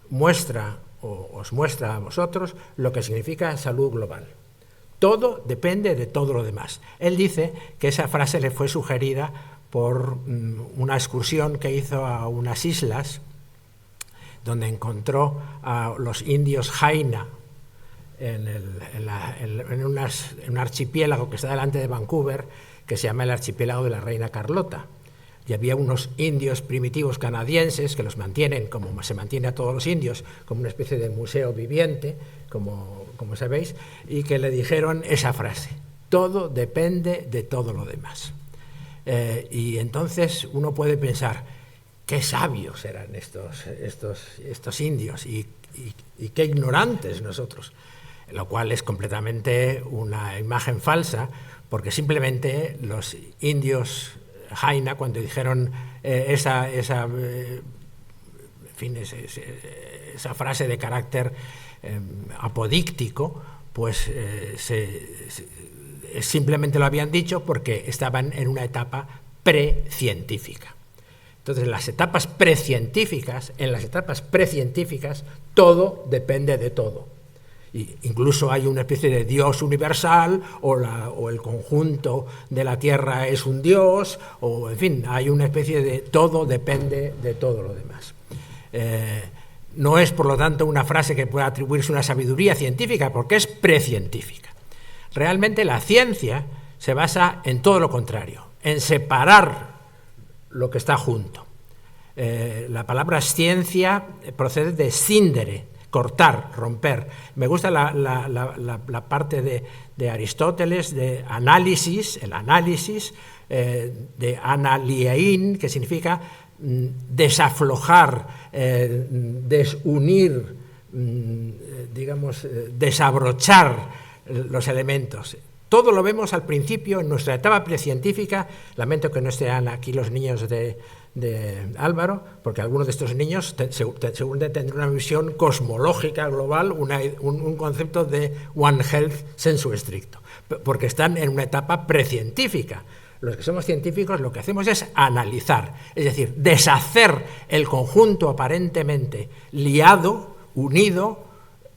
muestra o os muestra a vosotros lo que significa salud global. Todo depende de todo lo demás. Él dice que esa frase le fue sugerida por una excursión que hizo a unas islas donde encontró a los indios Jaina en un archipiélago que está delante de Vancouver, que se llama el archipiélago de la Reina Carlota. Y había unos indios primitivos canadienses que los mantienen, como se mantiene a todos los indios, como una especie de museo viviente, como sabéis, y que le dijeron esa frase: todo depende de todo lo demás. Y entonces uno puede pensar, qué sabios eran estos indios y qué ignorantes nosotros, lo cual es completamente una imagen falsa, porque simplemente los indios Jaina, cuando dijeron esa frase de carácter apodíctico, pues simplemente lo habían dicho porque estaban en una etapa precientífica. Entonces, en las etapas precientíficas, todo depende de todo. Y incluso hay una especie de Dios universal, o el conjunto de la Tierra es un Dios, o en fin, hay una especie de todo depende de todo lo demás. No es, por lo tanto, una frase que pueda atribuirse una sabiduría científica, porque es precientífica. Realmente la ciencia se basa en todo lo contrario, en separar lo que está junto. La palabra ciencia procede de scindere, cortar, romper. Me gusta la parte de Aristóteles, de análisis, el análisis, de analiein, que significa desaflojar, desunir, desabrochar los elementos. Todo lo vemos al principio en nuestra etapa precientífica. Lamento que no estén aquí los niños de Álvaro, porque algunos de estos niños seguramente tendrán una visión cosmológica global, un concepto de One Health sensu stricto, porque están en una etapa precientífica. Los que somos científicos lo que hacemos es analizar, es decir, deshacer el conjunto aparentemente liado, unido,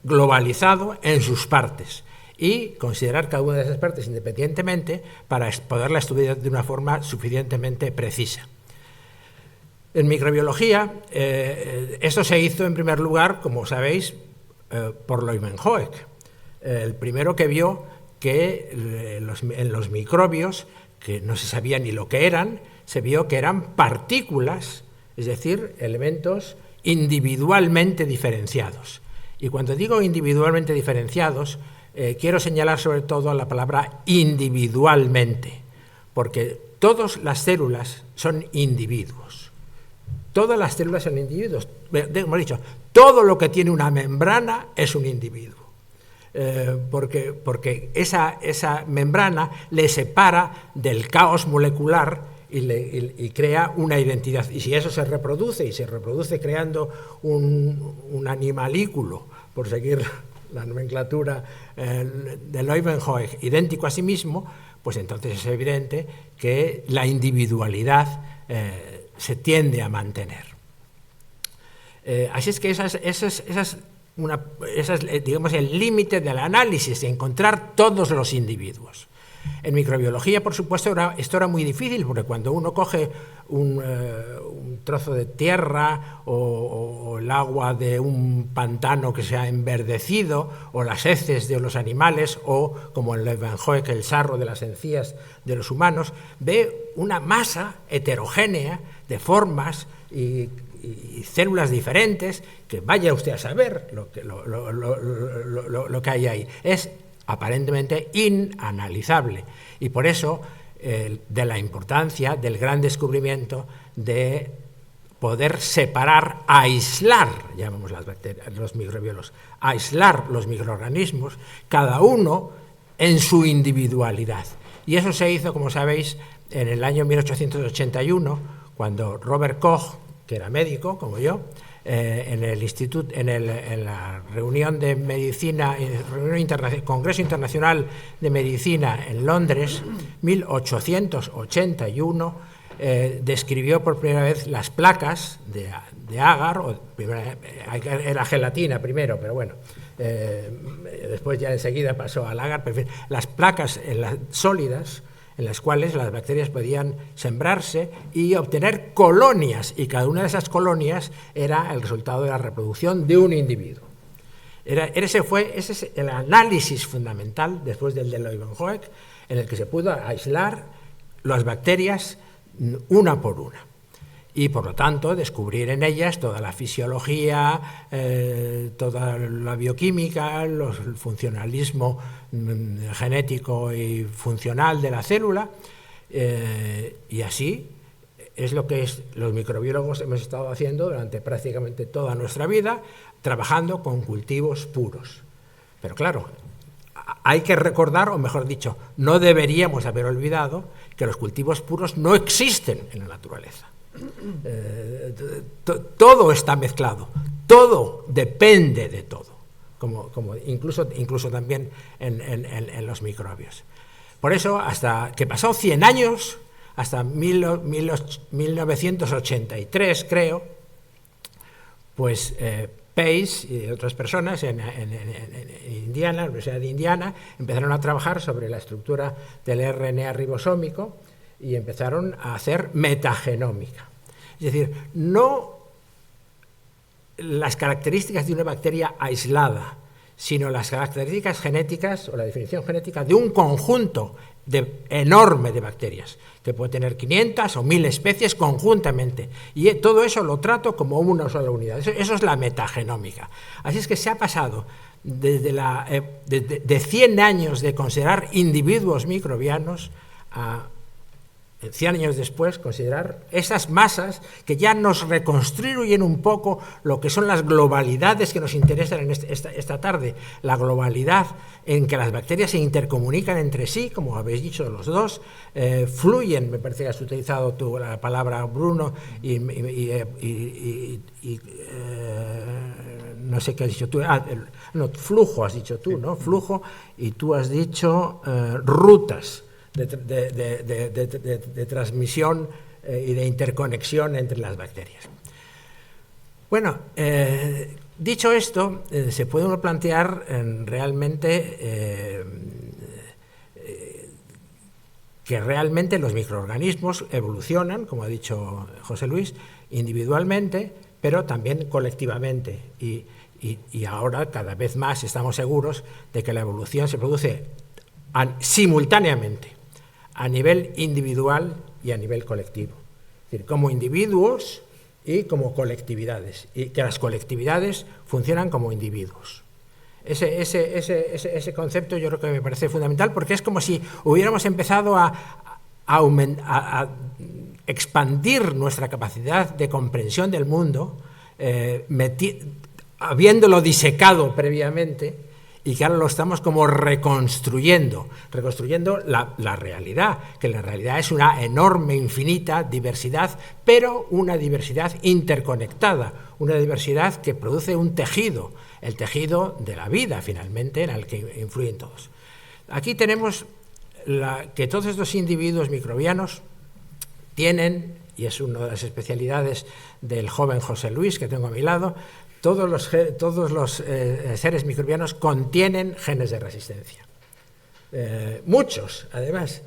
globalizado en sus partes y considerar cada una de esas partes independientemente para poderla estudiar de una forma suficientemente precisa. En microbiología, esto se hizo en primer lugar, como sabéis, por Leeuwenhoek, el primero que vio que en los microbios, que no se sabía ni lo que eran, se vio que eran partículas, es decir, elementos individualmente diferenciados. Y cuando digo individualmente diferenciados, quiero señalar sobre todo la palabra individualmente, porque todas las células son individuos. Todas las células son individuos. Hemos dicho, todo lo que tiene una membrana es un individuo. Porque esa membrana le separa del caos molecular y crea una identidad. Y si eso se reproduce, y se reproduce creando un animalículo, por seguir la nomenclatura de Leeuwenhoek, idéntico a sí mismo, pues entonces es evidente que la individualidad se tiende a mantener. Así es que esa es digamos, el límite del análisis, de encontrar todos los individuos. En microbiología, por supuesto, esto era muy difícil, porque cuando uno coge un trozo de tierra o el agua de un pantano que se ha enverdecido, o las heces de los animales, o, como en Leeuwenhoek, el sarro de las encías de los humanos, ve una masa heterogénea de formas y células diferentes, que vaya usted a saber lo que hay ahí. Es aparentemente inanalizable, y por eso de la importancia del gran descubrimiento de poder separar, aislar, llamamos las bacterias, los microbiólogos, aislar los microorganismos, cada uno en su individualidad. Y eso se hizo, como sabéis, en el año 1881, cuando Robert Koch, que era médico, como yo, en la reunión de medicina, Congreso Internacional de Medicina en Londres, 1881, describió por primera vez las placas de agar, era gelatina primero, pero bueno, después ya enseguida pasó al agar, pero en fin, las placas sólidas, en las cuales las bacterias podían sembrarse y obtener colonias, y cada una de esas colonias era el resultado de la reproducción de un individuo. Ese es el análisis fundamental, después del de Leeuwenhoek, en el que se pudo aislar las bacterias una por una, y por lo tanto descubrir en ellas toda la fisiología, toda la bioquímica, el funcionalismo genético y funcional de la célula, y así es lo que los microbiólogos hemos estado haciendo durante prácticamente toda nuestra vida, trabajando con cultivos puros. Pero claro, hay que recordar, o mejor dicho, no deberíamos haber olvidado que los cultivos puros no existen en la naturaleza. Todo está mezclado, todo depende de todo, como incluso también en los microbios. Por eso, hasta que pasó 100 años, hasta 1983, creo, pues Pace y otras personas en Indiana, la Universidad de Indiana, empezaron a trabajar sobre la estructura del RNA ribosómico y empezaron a hacer metagenómica. Es decir, no las características de una bacteria aislada, sino las características genéticas o la definición genética de un conjunto enorme de bacterias, que puede tener 500 o 1000 especies conjuntamente. Y todo eso lo trato como una sola unidad. Eso es la metagenómica. Así es que se ha pasado de 100 años de considerar individuos microbianos a 100 años después, considerar esas masas que ya nos reconstruyen un poco lo que son las globalidades que nos interesan en esta tarde. La globalidad en que las bacterias se intercomunican entre sí, como habéis dicho los dos, fluyen, me parece que has utilizado tú la palabra, Bruno, y no sé qué has dicho tú, flujo has dicho tú, ¿no? Flujo, y tú has dicho rutas de transmisión y de interconexión entre las bacterias. Bueno, Dicho esto, se puede uno plantear realmente que realmente los microorganismos evolucionan, como ha dicho José Luis, individualmente, pero también colectivamente. Y ahora cada vez más estamos seguros de que la evolución se produce simultáneamente, a nivel individual y a nivel colectivo. Es decir, como individuos y como colectividades, y que las colectividades funcionan como individuos. Ese concepto yo creo que me parece fundamental, porque es como si hubiéramos empezado a expandir nuestra capacidad de comprensión del mundo, habiéndolo disecado previamente, y que ahora lo estamos como reconstruyendo la realidad, que la realidad es una enorme, infinita diversidad, pero una diversidad interconectada, una diversidad que produce un tejido, el tejido de la vida, finalmente, en el que influyen todos. Aquí tenemos que todos estos individuos microbianos tienen, y es una de las especialidades del joven José Luis que tengo a mi lado, todos los seres microbianos contienen genes de resistencia. Muchos, además,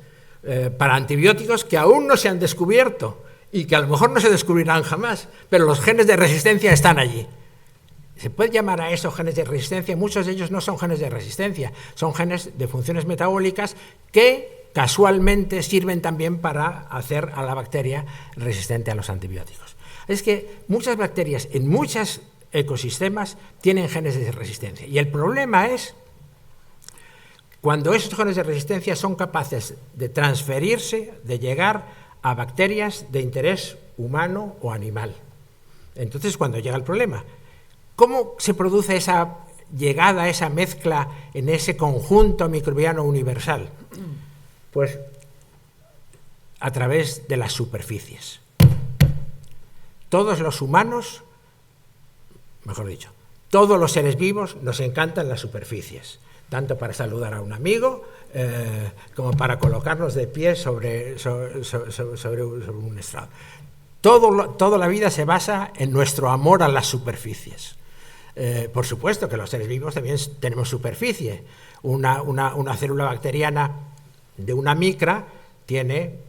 para antibióticos que aún no se han descubierto y que a lo mejor no se descubrirán jamás, pero los genes de resistencia están allí. Se puede llamar a eso genes de resistencia. Muchos de ellos no son genes de resistencia, son genes de funciones metabólicas que casualmente sirven también para hacer a la bacteria resistente a los antibióticos. Es que muchas bacterias en muchos ecosistemas tienen genes de resistencia. Y el problema es cuando esos genes de resistencia son capaces de transferirse, de llegar a bacterias de interés humano o animal. Entonces, cuando llega el problema, ¿cómo se produce esa llegada, esa mezcla en ese conjunto microbiano universal? Pues a través de las superficies. Todos los humanos, mejor dicho, todos los seres vivos nos encantan las superficies, tanto para saludar a un amigo como para colocarnos de pie sobre un estrado. Toda la vida se basa en nuestro amor a las superficies. Por supuesto que los seres vivos también tenemos superficie. Una célula bacteriana de una micra tiene,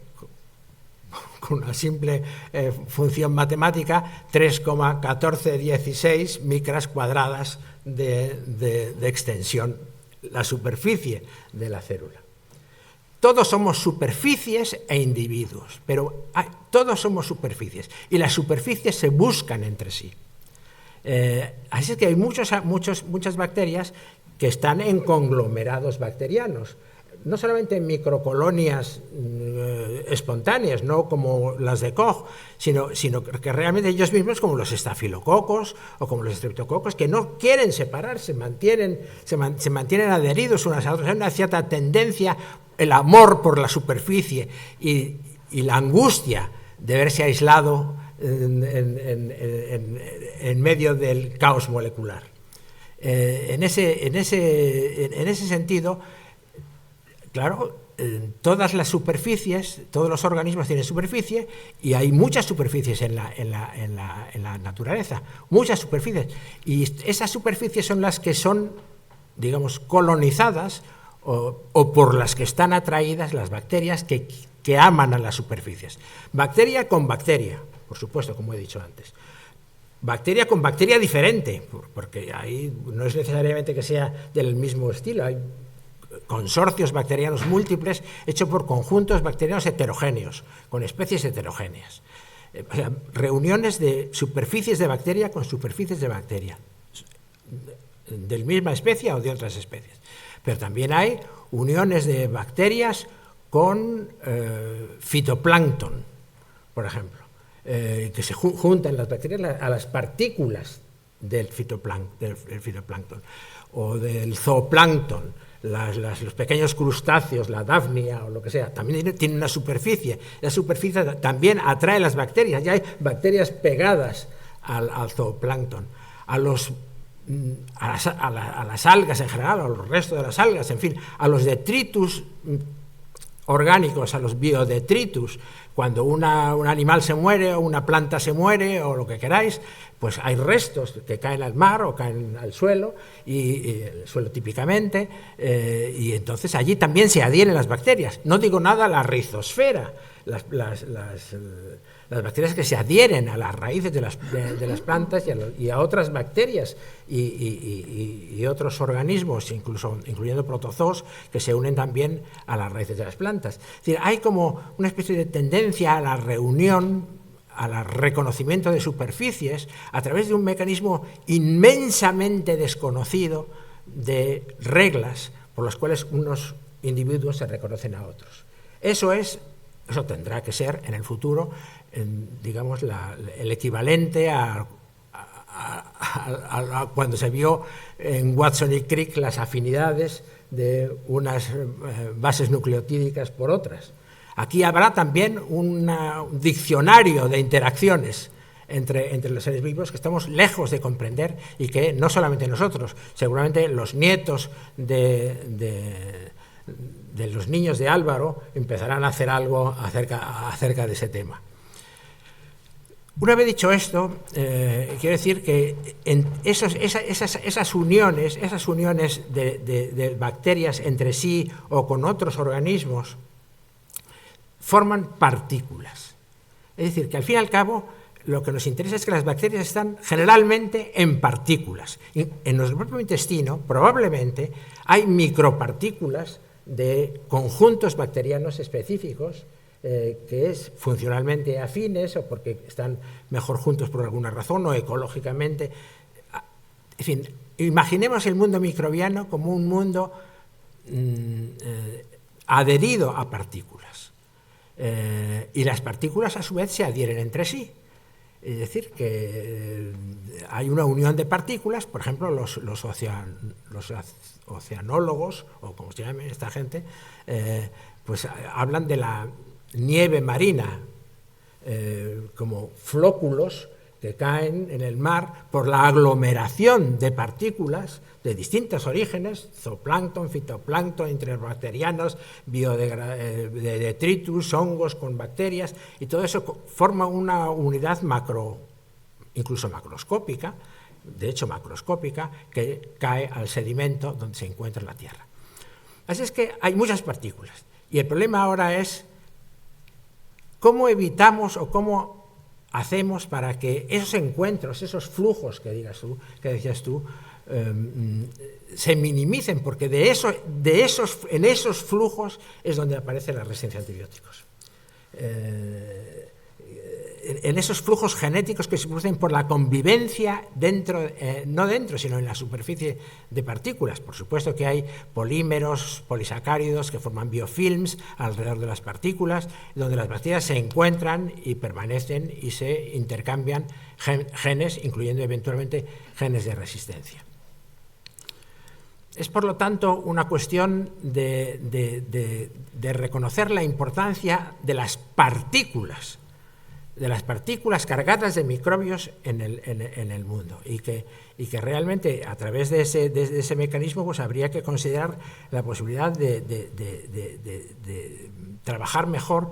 con una simple función matemática, 3,1416 micras cuadradas de extensión, la superficie de la célula. Todos somos superficies e individuos, pero todos somos superficies, y las superficies se buscan entre sí. Así es que hay muchas bacterias que están en conglomerados bacterianos, no solamente en microcolonias espontáneas, no como las de Koch, sino que realmente ellos mismos, como los estafilococos o como los estreptococos, que no quieren separarse, se mantienen adheridos unas a otras. Hay una cierta tendencia, el amor por la superficie y la angustia de verse aislado en medio del caos molecular. En ese sentido, claro, todas las superficies, todos los organismos tienen superficie, y hay muchas superficies en la naturaleza, muchas superficies, y esas superficies son las que son, digamos, colonizadas o por las que están atraídas las bacterias que aman a las superficies. Bacteria con bacteria, por supuesto, como he dicho antes. Bacteria con bacteria diferente, porque ahí no es necesariamente que sea del mismo estilo, hay consorcios bacterianos múltiples hechos por conjuntos bacterianos heterogéneos, con especies heterogéneas. O sea, reuniones de superficies de bacteria con superficies de bacteria, de la misma especie o de otras especies. Pero también hay uniones de bacterias con fitoplancton, por ejemplo, que se juntan las bacterias a las partículas del fitoplancton o del zooplancton. Los pequeños crustáceos, la dafnia o lo que sea, también tienen una superficie. La superficie también atrae las bacterias. Ya hay bacterias pegadas al zooplancton, a las algas en general, a los restos de las algas, en fin, a los detritus orgánicos, a los biodetritus. Cuando un animal se muere o una planta se muere o lo que queráis, pues hay restos que caen al mar o caen al suelo, y el suelo típicamente, y entonces allí también se adhieren las bacterias. No digo nada a la rizosfera, las bacterias que se adhieren a las raíces de las plantas y a otras bacterias y otros organismos, incluyendo protozoos, que se unen también a las raíces de las plantas. Es decir, hay como una especie de tendencia a la reunión, al reconocimiento de superficies, a través de un mecanismo inmensamente desconocido de reglas por las cuales unos individuos se reconocen a otros. Eso tendrá que ser en el futuro, digamos, el equivalente a cuando se vio en Watson y Crick las afinidades de unas bases nucleotídicas por otras. Aquí habrá también un diccionario de interacciones entre los seres vivos que estamos lejos de comprender, y que no solamente nosotros, seguramente los nietos de los niños de Álvaro empezarán a hacer algo acerca de ese tema. Una vez dicho esto, quiero decir que esas uniones de bacterias entre sí o con otros organismos forman partículas. Es decir, que al fin y al cabo lo que nos interesa es que las bacterias están generalmente en partículas. En nuestro propio intestino probablemente hay micropartículas de conjuntos bacterianos específicos, que es funcionalmente afines o porque están mejor juntos por alguna razón o ecológicamente. En fin, imaginemos el mundo microbiano como un mundo adherido a partículas. Y las partículas a su vez se adhieren entre sí. Es decir, que hay una unión de partículas, por ejemplo, los oceanólogos, o como se llame esta gente, pues hablan de la nieve marina como flóculos que caen en el mar por la aglomeración de partículas de distintos orígenes, zooplancton, fitoplancton, interbacterianos, detritus, hongos con bacterias, y todo eso forma una unidad incluso macroscópica, de hecho macroscópica, que cae al sedimento donde se encuentra la Tierra. Así es que hay muchas partículas, y el problema ahora es cómo evitamos o cómo hacemos para que esos encuentros, esos flujos que decías tú, se minimicen, porque en esos flujos es donde aparece la resistencia a antibióticos. En esos flujos genéticos que se producen por la convivencia no dentro, sino en la superficie de partículas. Por supuesto que hay polímeros, polisacáridos que forman biofilms alrededor de las partículas, donde las bacterias se encuentran y permanecen y se intercambian genes, incluyendo eventualmente genes de resistencia. Es, por lo tanto, una cuestión de reconocer la importancia de las partículas cargadas de microbios en el mundo, y que realmente a través de ese mecanismo pues habría que considerar la posibilidad de trabajar mejor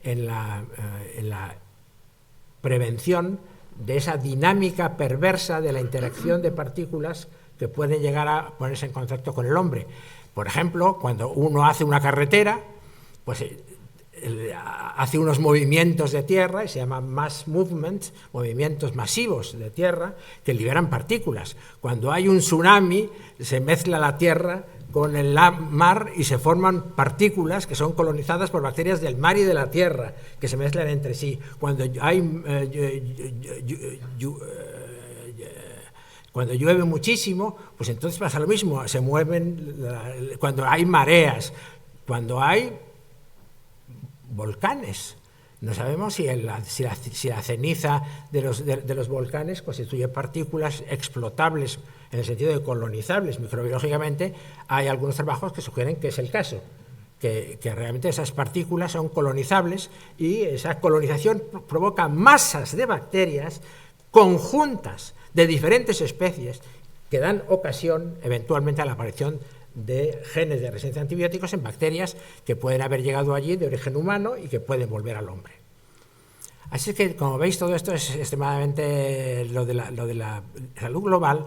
en la prevención de esa dinámica perversa de la interacción de partículas que pueden llegar a ponerse en contacto con el hombre. Por ejemplo, cuando uno hace una carretera, pues hace unos movimientos de tierra, y se llaman mass movements, movimientos masivos de tierra, que liberan partículas. Cuando hay un tsunami, se mezcla la tierra con el mar y se forman partículas que son colonizadas por bacterias del mar y de la tierra, que se mezclan entre sí. Cuando llueve muchísimo, pues entonces pasa lo mismo, se mueven, cuando hay mareas, cuando hay volcanes. No sabemos si la ceniza de los volcanes constituye partículas explotables en el sentido de colonizables microbiológicamente. Hay algunos trabajos que sugieren que es el caso, que realmente esas partículas son colonizables, y esa colonización provoca masas de bacterias conjuntas de diferentes especies que dan ocasión eventualmente a la aparición de genes de resistencia a antibióticos en bacterias que pueden haber llegado allí de origen humano y que pueden volver al hombre. Así que, como veis, todo esto es extremadamente, lo de la salud global,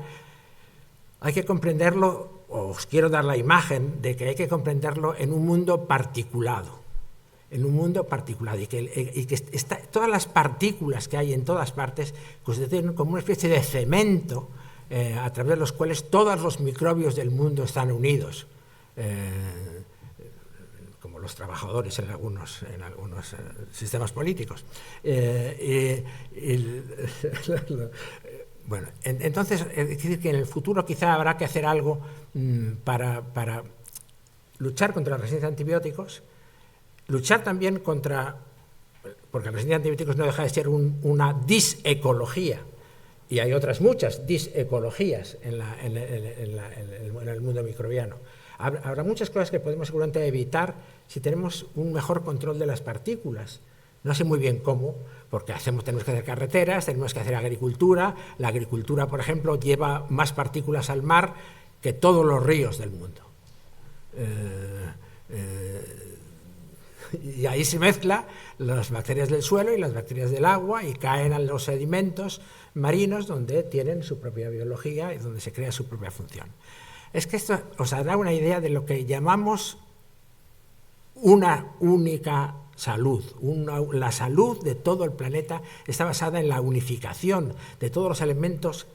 hay que comprenderlo, os quiero dar la imagen de que hay que comprenderlo en un mundo particulado, y que todas las partículas que hay en todas partes constituyen como una especie de cemento a través de los cuales todos los microbios del mundo están unidos, como los trabajadores en algunos sistemas políticos. Bueno, entonces, es decir, que en el futuro quizá habrá que hacer algo para luchar contra la resistencia a antibióticos, luchar también contra, porque la resistencia a antibióticos no deja de ser una disecología, y hay otras muchas disecologías en el mundo microbiano. Habrá muchas cosas que podemos seguramente evitar si tenemos un mejor control de las partículas. No sé muy bien cómo, porque tenemos que hacer carreteras, tenemos que hacer agricultura. La agricultura, por ejemplo, lleva más partículas al mar que todos los ríos del mundo. Y ahí se mezclan las bacterias del suelo y las bacterias del agua y caen a los sedimentos marinos donde tienen su propia biología y donde se crea su propia función. Es que esto os dará una idea de lo que llamamos una única salud. La salud de todo el planeta está basada en la unificación de todos los elementos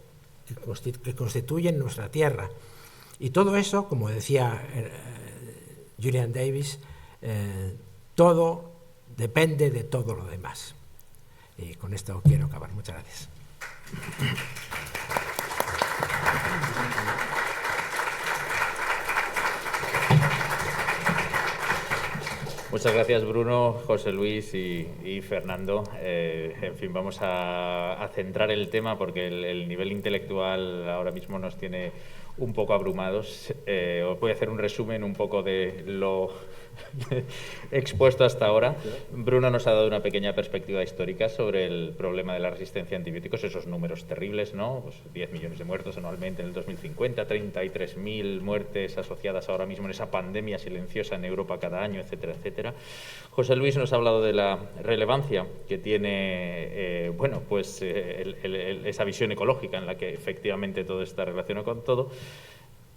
que constituyen nuestra Tierra. Y todo eso, como decía Julian Davis, todo depende de todo lo demás. Y con esto quiero acabar. Muchas gracias. Muchas gracias, Bruno, José Luis y Fernando. En fin, vamos a centrar el tema porque el nivel intelectual ahora mismo nos tiene un poco abrumados. Os voy a hacer un resumen un poco de lo expuesto hasta ahora. Bruno nos ha dado una pequeña perspectiva histórica sobre el problema de la resistencia a antibióticos, esos números terribles, ¿no? Pues 10 millones de muertos anualmente en el 2050, 33.000 muertes asociadas ahora mismo en esa pandemia silenciosa en Europa cada año, etcétera, etcétera. José Luis nos ha hablado de la relevancia que tiene, esa visión ecológica en la que efectivamente todo está relacionado con todo.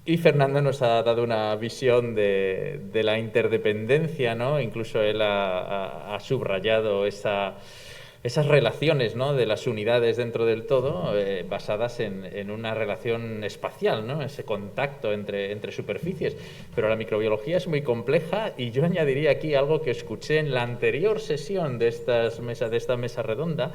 Y Fernando nos ha dado una visión de la interdependencia, ¿no? Incluso él ha subrayado esas relaciones, ¿no?, de las unidades dentro del todo, basadas en una relación espacial, ¿no?, ese contacto entre superficies. Pero la microbiología es muy compleja y yo añadiría aquí algo que escuché en la anterior sesión de esta mesa redonda,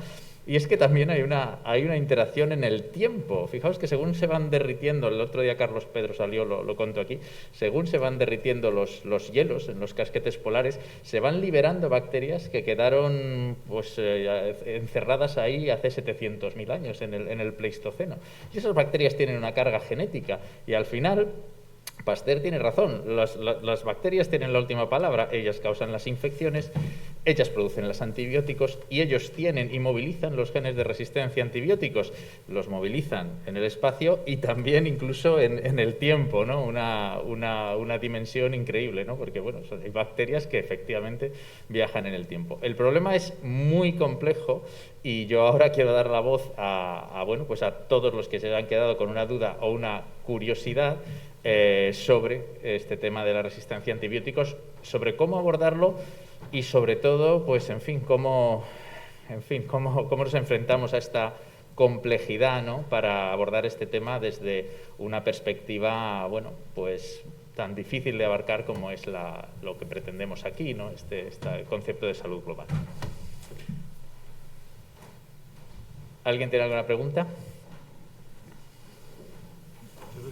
y es que también hay una interacción en el tiempo. Fijaos que según se van derritiendo, el otro día Carlos Pedro salió, lo contó aquí, según se van derritiendo los hielos en los casquetes polares, se van liberando bacterias que quedaron encerradas ahí hace 700.000 años en el Pleistoceno. Y esas bacterias tienen una carga genética y al final Pasteur tiene razón, las bacterias tienen la última palabra, ellas causan las infecciones, ellas producen los antibióticos y ellos tienen y movilizan los genes de resistencia a antibióticos, los movilizan en el espacio y también incluso en el tiempo, ¿no? Una dimensión increíble, ¿no? Porque bueno, hay bacterias que efectivamente viajan en el tiempo. El problema es muy complejo y yo ahora quiero dar la voz a todos los que se han quedado con una duda o una curiosidad sobre este tema de la resistencia a antibióticos, sobre cómo abordarlo y sobre todo, pues cómo nos enfrentamos a esta complejidad, ¿no?, para abordar este tema desde una perspectiva, tan difícil de abarcar como es lo que pretendemos aquí, ¿no?, este concepto de salud global. ¿Alguien tiene alguna pregunta?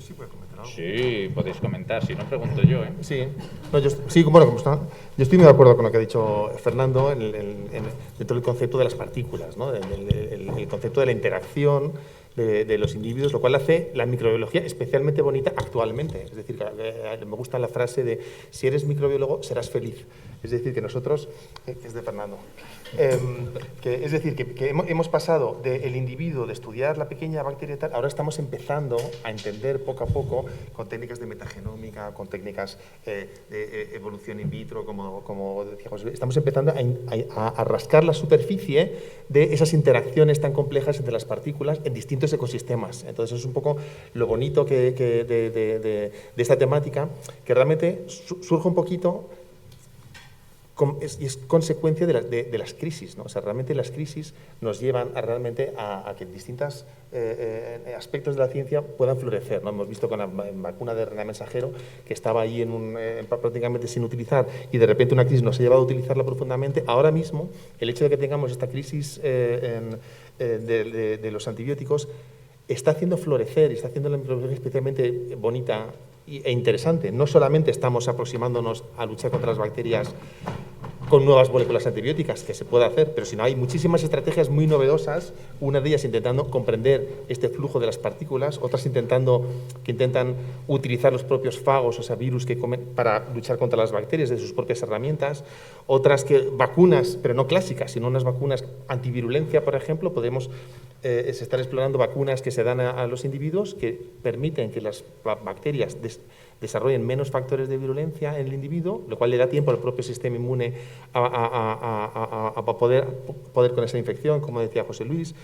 Sí, puedo comentar algo. Sí, podéis comentar, si no pregunto yo, ¿eh? Sí, yo estoy muy de acuerdo con lo que ha dicho Fernando dentro del concepto de las partículas, ¿no? El concepto de la interacción de los individuos, lo cual hace la microbiología especialmente bonita actualmente. Es decir, me gusta la frase de si eres microbiólogo serás feliz. Es decir, que nosotros, que es de Fernando, es decir, que hemos pasado del individuo de estudiar la pequeña bacteria y tal, ahora estamos empezando a entender poco a poco, con técnicas de metagenómica, con técnicas de evolución in vitro, como decía José, estamos empezando a rascar la superficie de esas interacciones tan complejas entre las partículas en distintos ecosistemas. Entonces, eso es un poco lo bonito de esta temática, que realmente surge un poquito y es consecuencia de las crisis, ¿no? O sea, realmente las crisis nos llevan a que distintos aspectos de la ciencia puedan florecer, ¿no? Hemos visto con la vacuna de RNA mensajero, que estaba ahí prácticamente sin utilizar, y de repente una crisis nos ha llevado a utilizarla profundamente. Ahora mismo, el hecho de que tengamos esta crisis de los antibióticos está haciendo florecer y está haciendo la microbiología especialmente bonita e interesante. No solamente estamos aproximándonos a luchar contra las bacterias con nuevas moléculas antibióticas, que se puede hacer, pero sino hay muchísimas estrategias muy novedosas, una de ellas intentando comprender este flujo de las partículas, otras que intentan utilizar los propios fagos, o sea, virus que comen, para luchar contra las bacterias de sus propias herramientas, otras que vacunas, pero no clásicas, sino unas vacunas antivirulencia, por ejemplo. Se están explorando vacunas que se dan a los individuos que permiten que las bacterias desarrollen menos factores de virulencia en el individuo, lo cual le da tiempo al propio sistema inmune a poder con esa infección, como decía José Luis.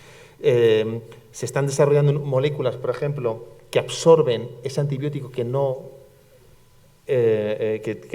Se están desarrollando moléculas, por ejemplo, que absorben ese antibiótico que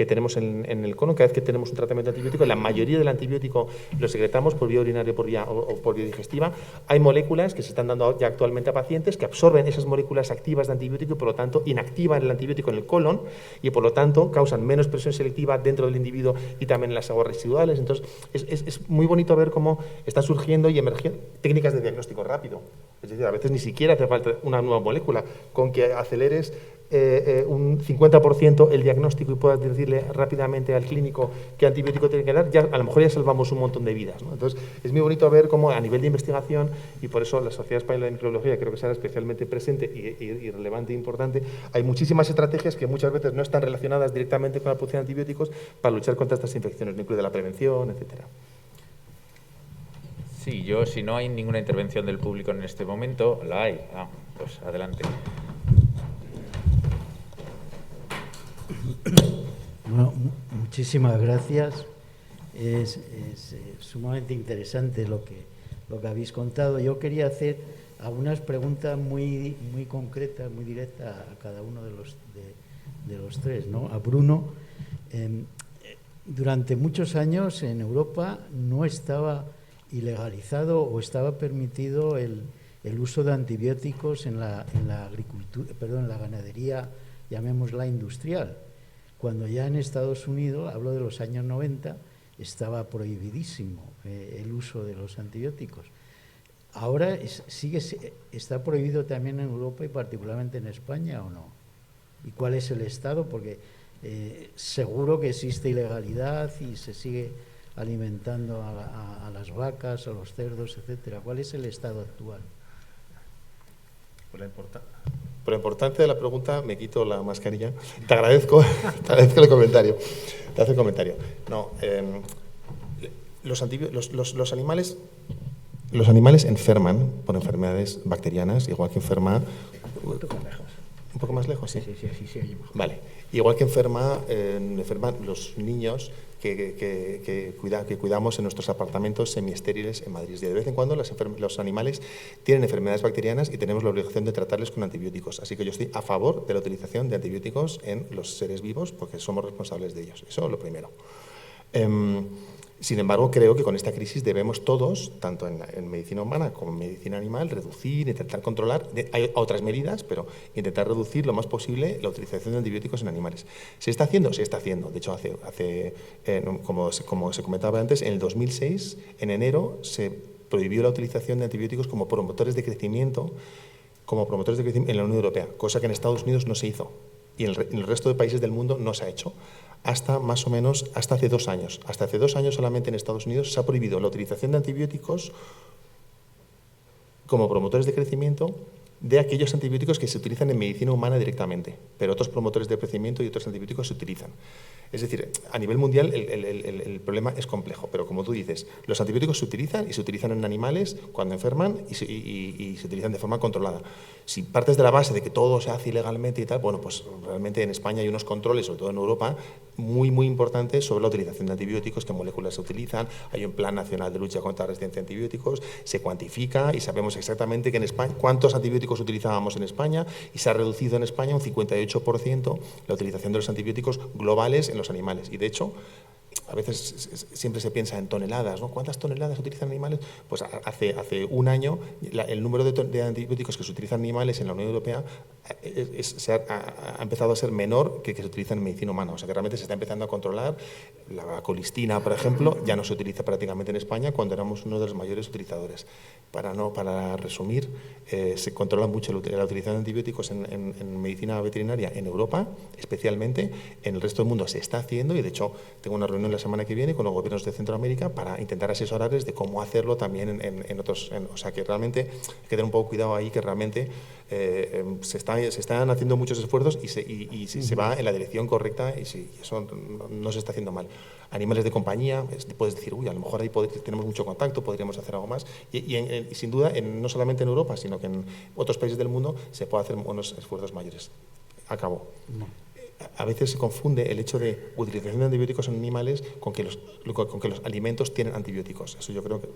tenemos en el colon. Cada vez que tenemos un tratamiento antibiótico, la mayoría del antibiótico lo secretamos por vía urinaria o por vía digestiva. Hay moléculas que se están dando ya actualmente a pacientes que absorben esas moléculas activas de antibiótico y por lo tanto inactivan el antibiótico en el colon y por lo tanto causan menos presión selectiva dentro del individuo y también en las aguas residuales. Entonces es muy bonito ver cómo están surgiendo y emergiendo técnicas de diagnóstico rápido. Es decir, a veces ni siquiera hace falta una nueva molécula, con que aceleres un 50% el diagnóstico y puedas decirle rápidamente al clínico qué antibiótico tiene que dar, ya, a lo mejor ya salvamos un montón de vidas, ¿no? Entonces, es muy bonito ver cómo a nivel de investigación, y por eso la Sociedad Española de Microbiología creo que será especialmente presente y relevante e importante, hay muchísimas estrategias que muchas veces no están relacionadas directamente con la producción de antibióticos para luchar contra estas infecciones, no incluye la prevención, etcétera. Sí, si no hay ninguna intervención del público en este momento, la hay. Pues adelante. Bueno, muchísimas gracias. Es sumamente interesante lo que habéis contado. Yo quería hacer algunas preguntas muy concretas, muy directas a cada uno de los tres, ¿no? A Bruno. Durante muchos años en Europa no estaba ilegalizado o estaba permitido el uso de antibióticos en la agricultura, en la ganadería, llamémosla industrial, cuando ya en Estados Unidos, hablo de los años 90, estaba prohibidísimo el uso de los antibióticos. Ahora está prohibido también en Europa y particularmente en España, ¿o no? ¿Y cuál es el estado? Porque seguro que existe ilegalidad y se sigue alimentando a las vacas, a los cerdos, etcétera. ¿Cuál es el estado actual? Por la importancia de la pregunta, me quito la mascarilla. Te agradezco el comentario. Te hace el comentario. No, los animales enferman por enfermedades bacterianas, igual que enferma. Un poco más lejos, sí. Sí. Vale. Igual que enferman los niños que cuidamos en nuestros apartamentos semiestériles en Madrid. Y de vez en cuando los animales tienen enfermedades bacterianas y tenemos la obligación de tratarles con antibióticos. Así que yo estoy a favor de la utilización de antibióticos en los seres vivos porque somos responsables de ellos. Eso es lo primero. Sin embargo, creo que con esta crisis debemos todos, tanto en medicina humana como en medicina animal, reducir, intentar controlar. Hay otras medidas, pero intentar reducir lo más posible la utilización de antibióticos en animales. ¿Se está haciendo? Se está haciendo. De hecho, como se comentaba antes, en el 2006, en enero, se prohibió la utilización de antibióticos como promotores de crecimiento en la Unión Europea, cosa que en Estados Unidos no se hizo. Y en el resto de países del mundo no se ha hecho. Hasta hace 2 años. Hasta hace 2 años solamente en Estados Unidos se ha prohibido la utilización de antibióticos como promotores de crecimiento de aquellos antibióticos que se utilizan en medicina humana directamente, pero otros promotores de crecimiento y otros antibióticos se utilizan. Es decir, a nivel mundial el problema es complejo, pero como tú dices, los antibióticos se utilizan y se utilizan en animales cuando enferman y se utilizan de forma controlada. Si partes de la base de que todo se hace ilegalmente y tal, bueno, pues realmente en España hay unos controles, sobre todo en Europa, muy importantes sobre la utilización de antibióticos, qué moléculas se utilizan, hay un plan nacional de lucha contra la resistencia a antibióticos, se cuantifica y sabemos exactamente que en España, cuántos antibióticos utilizábamos en España, y se ha reducido en España un 58% la utilización de los antibióticos globales en los animales. Y de hecho, a veces siempre se piensa en toneladas, ¿no? ¿Cuántas toneladas utilizan animales? Pues hace un año el número de antibióticos que se utilizan en animales en la Unión Europea ha empezado a ser menor que se utilizan en medicina humana. O sea que realmente se está empezando a controlar. La colistina, por ejemplo, ya no se utiliza prácticamente en España cuando éramos uno de los mayores utilizadores. Para resumir, se controla mucho la utilización de antibióticos en medicina veterinaria en Europa, especialmente. En el resto del mundo se está haciendo y, de hecho, tengo una reunión la semana que viene con los gobiernos de Centroamérica para intentar asesorarles de cómo hacerlo también en otros. O sea que realmente hay que tener un poco cuidado ahí, que realmente se están haciendo muchos esfuerzos y se va en la dirección correcta y eso no se está haciendo mal. Animales de compañía, puedes decir, uy, a lo mejor ahí tenemos mucho contacto, podríamos hacer algo más. Y sin duda, no solamente en Europa, sino que en otros países del mundo se puede hacer unos esfuerzos mayores. Acabo. No. A veces se confunde el hecho de utilización de antibióticos en animales con que los alimentos tienen antibióticos. Eso yo creo que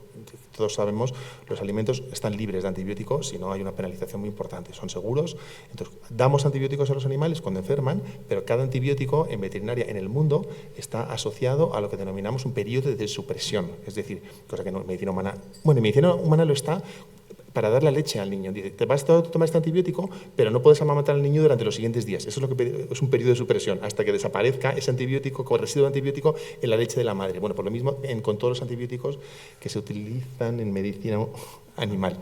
todos sabemos, los alimentos están libres de antibióticos, si no hay una penalización muy importante, son seguros. Entonces, damos antibióticos a los animales cuando enferman, pero cada antibiótico en veterinaria en el mundo está asociado a lo que denominamos un periodo de supresión, es decir, cosa que en medicina humana, en medicina humana lo está para dar la leche al niño. Dice, te vas a tomar este antibiótico, pero no puedes amamantar al niño durante los siguientes días. Eso es lo que es un periodo de supresión, hasta que desaparezca ese antibiótico, como residuo de antibiótico, en la leche de la madre. Bueno, por lo mismo con todos los antibióticos que se utilizan en medicina animal.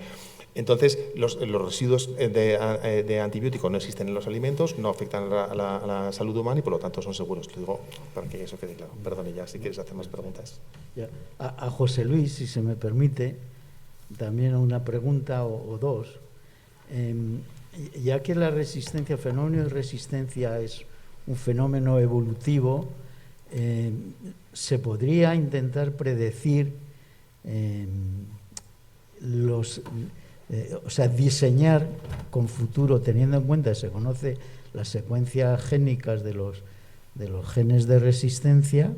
Entonces, los residuos de antibiótico no existen en los alimentos, no afectan a la salud humana y, por lo tanto, son seguros. Lo digo para que eso quede claro. Perdone ya, si quieres hacer más preguntas. Ya. A José Luis, si se me permite, también una pregunta o dos. Ya que la resistencia, el fenómeno de resistencia es un fenómeno evolutivo, ¿se podría intentar predecir o sea, diseñar con futuro, teniendo en cuenta que se conoce las secuencias génicas de los genes de resistencia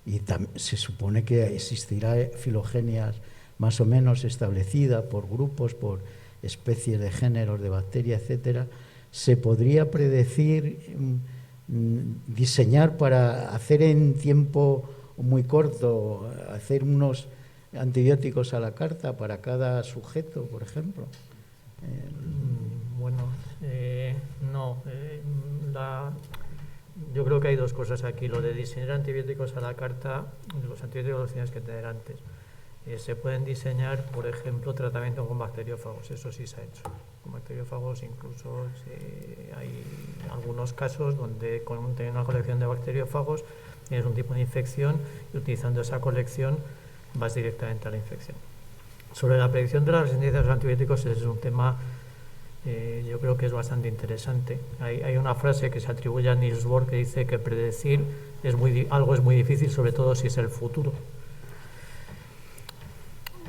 y se supone que existirá filogenias más o menos establecida por grupos, por especies de géneros de bacterias, etcétera? ¿Se podría predecir, diseñar para hacer en tiempo muy corto, hacer unos antibióticos a la carta para cada sujeto, por ejemplo? No. Yo creo que hay dos cosas aquí. Lo de diseñar antibióticos a la carta, los antibióticos los tienes que tener antes. Se pueden diseñar, por ejemplo, tratamiento con bacteriófagos, eso sí se ha hecho. Con bacteriófagos incluso hay algunos casos donde teniendo una colección de bacteriófagos tienes un tipo de infección y utilizando esa colección vas directamente a la infección. Sobre la predicción de la resistencia a los antibióticos, ese es un tema yo creo que es bastante interesante. Hay una frase que se atribuye a Niels Bohr que dice que predecir algo es muy difícil, sobre todo si es el futuro.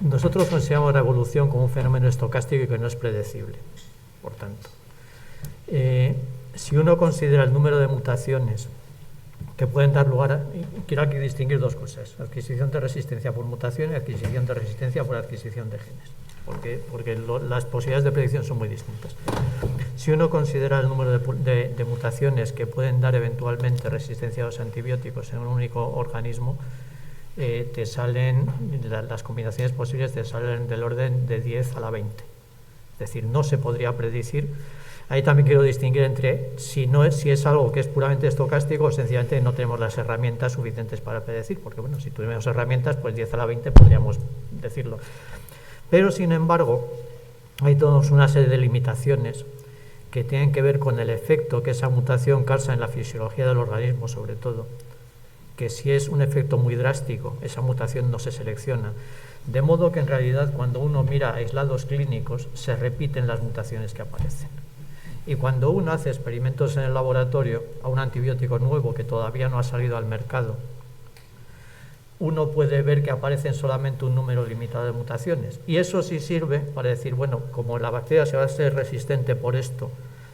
Nosotros consideramos la evolución como un fenómeno estocástico y que no es predecible. Por tanto, si uno considera el número de mutaciones que pueden dar lugar a... Quiero aquí distinguir dos cosas: adquisición de resistencia por mutación y adquisición de resistencia por adquisición de genes, porque las posibilidades de predicción son muy distintas. Si uno considera el número de mutaciones que pueden dar eventualmente resistencia a los antibióticos en un único organismo, te salen, las combinaciones posibles te salen del orden de 10 a la 20. Es decir, no se podría predecir. Ahí también quiero distinguir entre si es algo que es puramente estocástico o sencillamente no tenemos las herramientas suficientes para predecir, porque bueno, si tuviéramos herramientas, pues 10 a la 20 podríamos decirlo. Pero sin embargo, hay toda una serie de limitaciones que tienen que ver con el efecto que esa mutación causa en la fisiología del organismo, sobre todo. Que si es un efecto muy drástico, esa mutación no se selecciona. De modo que en realidad cuando uno mira aislados clínicos, se repiten las mutaciones que aparecen. Y cuando uno hace experimentos en el laboratorio a un antibiótico nuevo que todavía no ha salido al mercado, uno puede ver que aparecen solamente un número limitado de mutaciones. Y eso sí sirve para decir, bueno, como la bacteria se va a ser resistente por esto,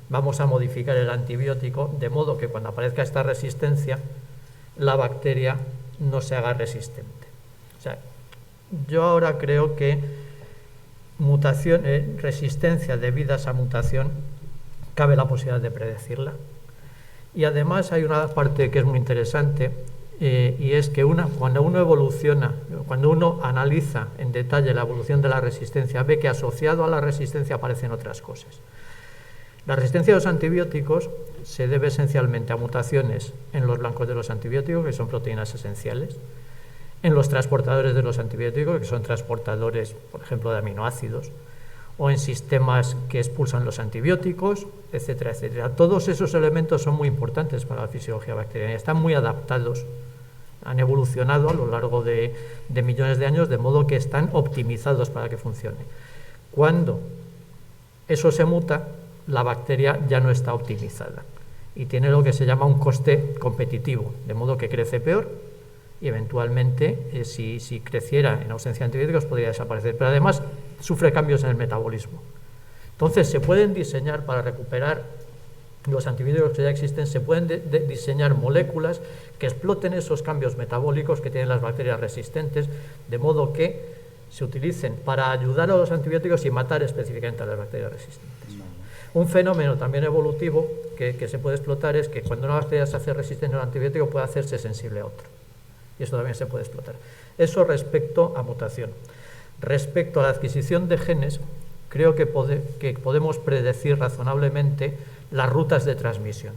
vamos a modificar el antibiótico de modo que cuando aparezca esta resistencia, la bacteria no se haga resistente. O sea, yo ahora creo que resistencia debida a esa mutación, cabe la posibilidad de predecirla. Y además hay una parte que es muy interesante, y es que cuando uno evoluciona, cuando uno analiza en detalle la evolución de la resistencia, ve que asociado a la resistencia aparecen otras cosas. La resistencia a los antibióticos se debe esencialmente a mutaciones en los blancos de los antibióticos, que son proteínas esenciales, en los transportadores de los antibióticos, que son transportadores, por ejemplo, de aminoácidos, o en sistemas que expulsan los antibióticos, etcétera, etcétera. Todos esos elementos son muy importantes para la fisiología bacteriana y están muy adaptados, han evolucionado a lo largo de millones de años, de modo que están optimizados para que funcione. Cuando eso se muta, la bacteria ya no está optimizada y tiene lo que se llama un coste competitivo, de modo que crece peor y eventualmente, si creciera en ausencia de antibióticos, podría desaparecer. Pero además sufre cambios en el metabolismo. Entonces se pueden diseñar, para recuperar los antibióticos que ya existen, se pueden diseñar moléculas que exploten esos cambios metabólicos que tienen las bacterias resistentes, de modo que se utilicen para ayudar a los antibióticos y matar específicamente a las bacterias resistentes. Un fenómeno también evolutivo que se puede explotar es que cuando una bacteria se hace resistente a un antibiótico puede hacerse sensible a otro. Y esto también se puede explotar. Eso respecto a mutación. Respecto a la adquisición de genes, creo que podemos predecir razonablemente las rutas de transmisión,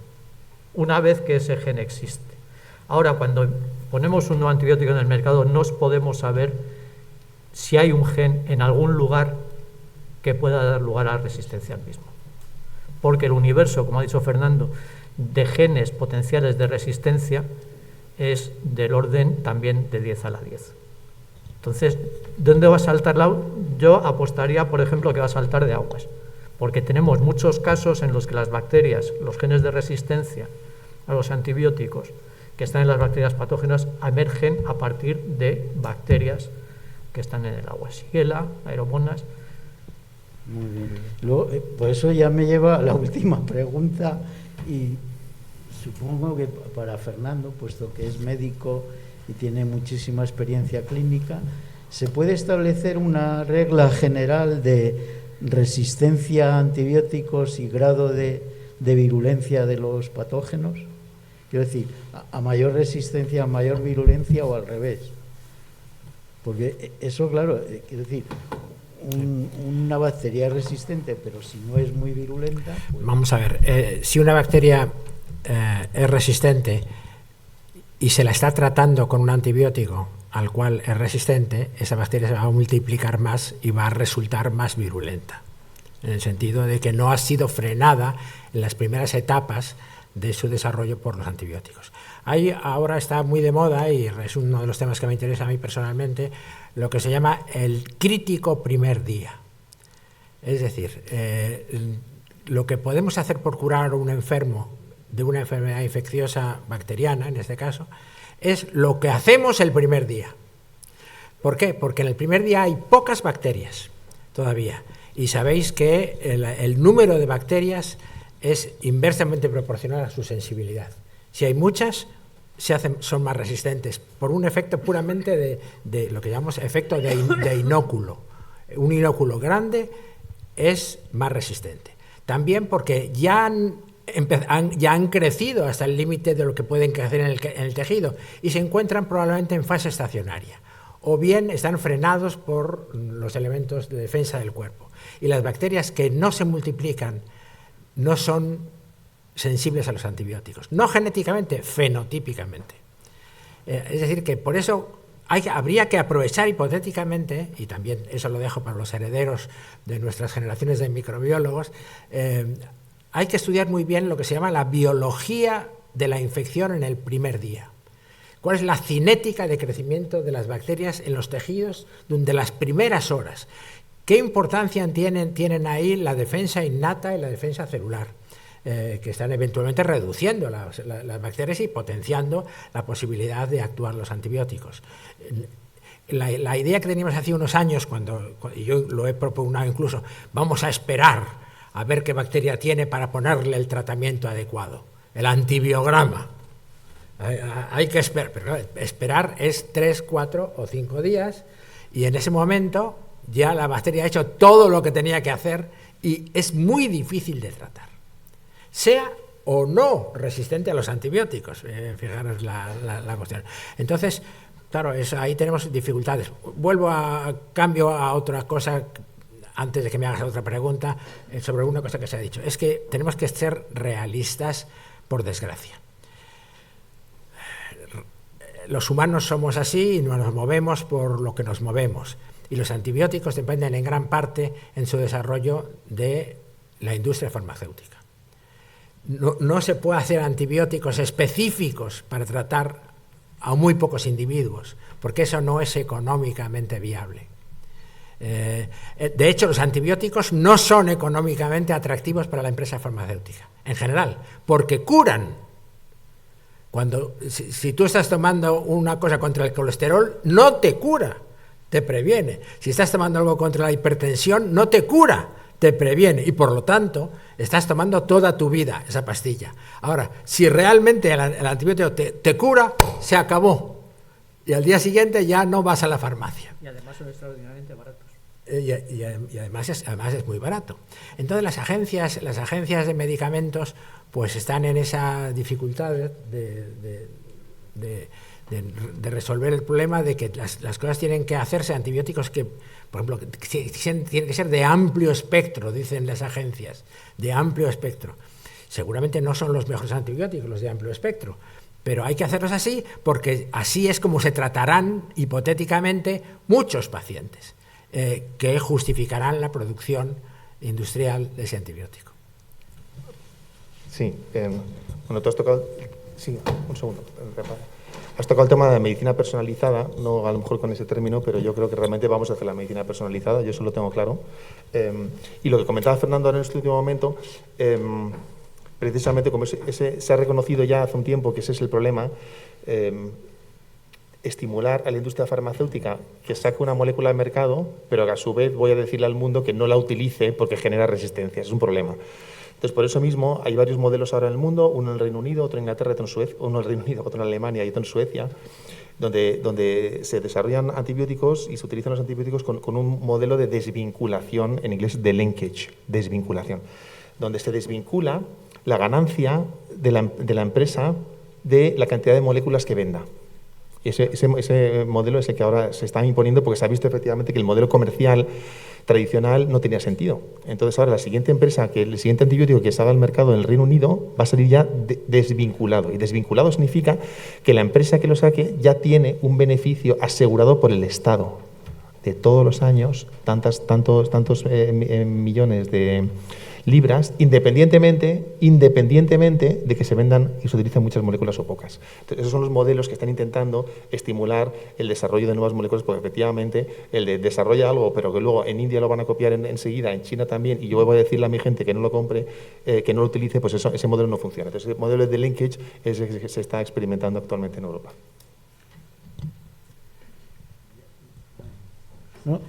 una vez que ese gen existe. Ahora, cuando ponemos un nuevo antibiótico en el mercado, no podemos saber si hay un gen en algún lugar que pueda dar lugar a la resistencia al mismo. Porque el universo, como ha dicho Fernando, de genes potenciales de resistencia es del orden también de 10 a la 10. Entonces, ¿dónde va a saltar Yo apostaría, por ejemplo, que va a saltar de aguas, porque tenemos muchos casos en los que las bacterias, los genes de resistencia a los antibióticos que están en las bacterias patógenas, emergen a partir de bacterias que están en el agua, Shigella, Aeromonas. Muy bien. Pues eso ya me lleva a la última pregunta, y supongo que para Fernando, puesto que es médico y tiene muchísima experiencia clínica, ¿se puede establecer una regla general de resistencia a antibióticos y grado de virulencia de los patógenos? Quiero decir, a mayor resistencia, a mayor virulencia, o al revés. Porque eso, claro, quiero decir, una bacteria es resistente, pero si no es muy virulenta... Pues... Vamos a ver, si una bacteria es resistente y se la está tratando con un antibiótico al cual es resistente, esa bacteria se va a multiplicar más y va a resultar más virulenta, en el sentido de que no ha sido frenada en las primeras etapas de su desarrollo por los antibióticos. Ahora está muy de moda, y es uno de los temas que me interesa a mí personalmente, lo que se llama el crítico primer día. Es decir, lo que podemos hacer por curar a un enfermo de una enfermedad infecciosa bacteriana, en este caso, es lo que hacemos el primer día. ¿Por qué? Porque en el primer día hay pocas bacterias todavía, y sabéis que el número de bacterias es inversamente proporcional a su sensibilidad. Si hay muchas, son más resistentes, por un efecto puramente de lo que llamamos efecto de inóculo. Un inóculo grande es más resistente. También porque ya han crecido hasta el límite de lo que pueden crecer en el tejido y se encuentran probablemente en fase estacionaria, o bien están frenados por los elementos de defensa del cuerpo. Y las bacterias que no se multiplican no son sensibles a los antibióticos, no genéticamente, fenotípicamente. Es decir, que por eso habría que aprovechar hipotéticamente, y también eso lo dejo para los herederos de nuestras generaciones de microbiólogos, hay que estudiar muy bien lo que se llama la biología de la infección en el primer día. ¿Cuál es la cinética de crecimiento de las bacterias en los tejidos durante las primeras horas? ¿Qué importancia tienen ahí la defensa innata y la defensa celular? que están eventualmente reduciendo las bacterias y potenciando la posibilidad de actuar los antibióticos. La idea que teníamos hace unos años, y yo lo he propugnado incluso, vamos a esperar a ver qué bacteria tiene para ponerle el tratamiento adecuado, el antibiograma. Hay que esperar, pero claro, esperar es 3, 4 o 5 días, y en ese momento ya la bacteria ha hecho todo lo que tenía que hacer y es muy difícil de tratar, sea o no resistente a los antibióticos. Fijaros la cuestión. Entonces, claro, ahí tenemos dificultades. Cambio a otra cosa, antes de que me hagas otra pregunta, sobre una cosa que se ha dicho. Es que tenemos que ser realistas, por desgracia. Los humanos somos así y nos movemos por lo que nos movemos. Y los antibióticos dependen en gran parte en su desarrollo de la industria farmacéutica. No se puede hacer antibióticos específicos para tratar a muy pocos individuos, porque eso no es económicamente viable. De hecho, los antibióticos no son económicamente atractivos para la empresa farmacéutica, en general, porque curan. Si tú estás tomando una cosa contra el colesterol, no te cura, te previene. Si estás tomando algo contra la hipertensión, no te cura, te previene, y por lo tanto estás tomando toda tu vida esa pastilla. Ahora, si realmente el antibiótico te cura, se acabó, y al día siguiente ya no vas a la farmacia. Y además son extraordinariamente baratos. Y además es muy barato. Entonces las agencias de medicamentos pues están en esa dificultad de resolver el problema de que las cosas tienen que hacerse, antibióticos que, por ejemplo, tienen que ser de amplio espectro, dicen las agencias, de amplio espectro. Seguramente no son los mejores antibióticos los de amplio espectro, pero hay que hacerlos así porque así es como se tratarán hipotéticamente muchos pacientes que justificarán la producción industrial de ese antibiótico. Sí, bueno, tú has tocado... Sí, un segundo. Has tocado el tema de la medicina personalizada, no a lo mejor con ese término, pero yo creo que realmente vamos a hacer la medicina personalizada, yo eso lo tengo claro. Y lo que comentaba Fernando ahora en este último momento, precisamente como se ha reconocido ya hace un tiempo que ese es el problema, estimular a la industria farmacéutica que saque una molécula al mercado, pero que a su vez voy a decirle al mundo que no la utilice porque genera resistencias. Es un problema. Entonces, por eso mismo, hay varios modelos ahora en el mundo, uno en el Reino Unido, otro en Inglaterra, otro en Suecia, uno en el Reino Unido, otro en Alemania y otro en Suecia, donde se desarrollan antibióticos y se utilizan los antibióticos con un modelo de desvinculación, en inglés de linkage, desvinculación, donde se desvincula la ganancia de la empresa de la cantidad de moléculas que venda. Y ese modelo es el que ahora se está imponiendo porque se ha visto efectivamente que el modelo comercial tradicional no tenía sentido. Entonces ahora el siguiente antibiótico que salga al mercado en el Reino Unido va a salir ya desvinculado. Y desvinculado significa que la empresa que lo saque ya tiene un beneficio asegurado por el Estado de todos los años, tantos millones de libras, independientemente de que se vendan y se utilicen muchas moléculas o pocas. Entonces, esos son los modelos que están intentando estimular el desarrollo de nuevas moléculas, porque efectivamente el de desarrolla algo, pero que luego en India lo van a copiar enseguida, en China también, y yo voy a decirle a mi gente que no lo compre, que no lo utilice, pues ese modelo no funciona. Entonces, el modelo de linkage es el que se está experimentando actualmente en Europa. ¿No?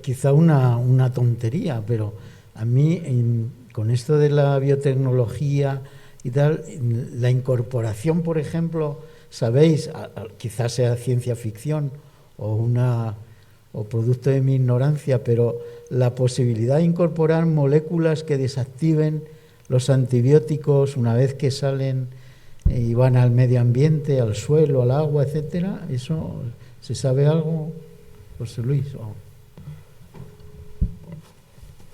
Quizá una tontería, pero a mí, con esto de la biotecnología y tal, la incorporación, por ejemplo, sabéis, quizás sea ciencia ficción o producto de mi ignorancia, pero la posibilidad de incorporar moléculas que desactiven los antibióticos una vez que salen y van al medio ambiente, al suelo, al agua, etcétera, ¿eso se sabe algo, José Luis?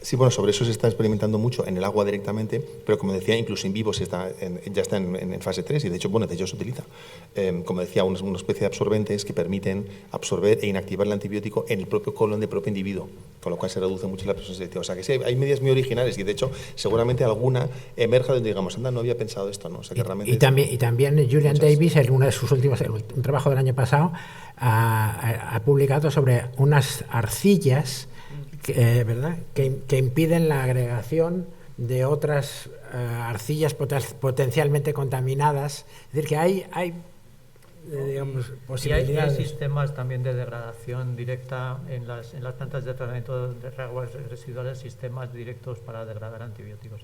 Sí, bueno, sobre eso se está experimentando mucho en el agua directamente, pero como decía, incluso in vivo ya está en fase 3 y de hecho se utiliza. Como decía, una especie de absorbentes que permiten absorber e inactivar el antibiótico en el propio colon del propio individuo, con lo cual se reduce mucho la presión selectiva. O sea que sí, hay medidas muy originales y de hecho seguramente alguna emerja donde digamos, anda, no había pensado esto, ¿no? O sea que realmente y también Julian Davis, en uno de sus últimos, un trabajo del año pasado, ha publicado sobre unas arcillas ¿verdad? Que impiden la agregación de otras arcillas potencialmente contaminadas. Es decir, que hay digamos, posibilidades. Y hay sistemas también de degradación directa en las plantas de tratamiento de aguas residuales, sistemas directos para degradar antibióticos.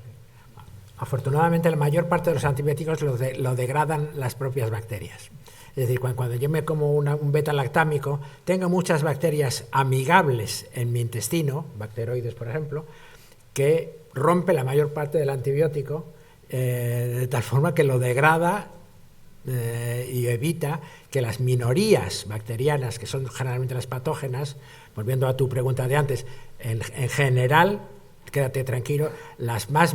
Afortunadamente, la mayor parte de los antibióticos lo degradan las propias bacterias. Es decir, cuando yo me como un beta-lactámico, tengo muchas bacterias amigables en mi intestino, bacteroides, por ejemplo, que rompe la mayor parte del antibiótico de tal forma que lo degrada y evita que las minorías bacterianas, que son generalmente las patógenas, volviendo a tu pregunta de antes, en general, quédate tranquilo, las más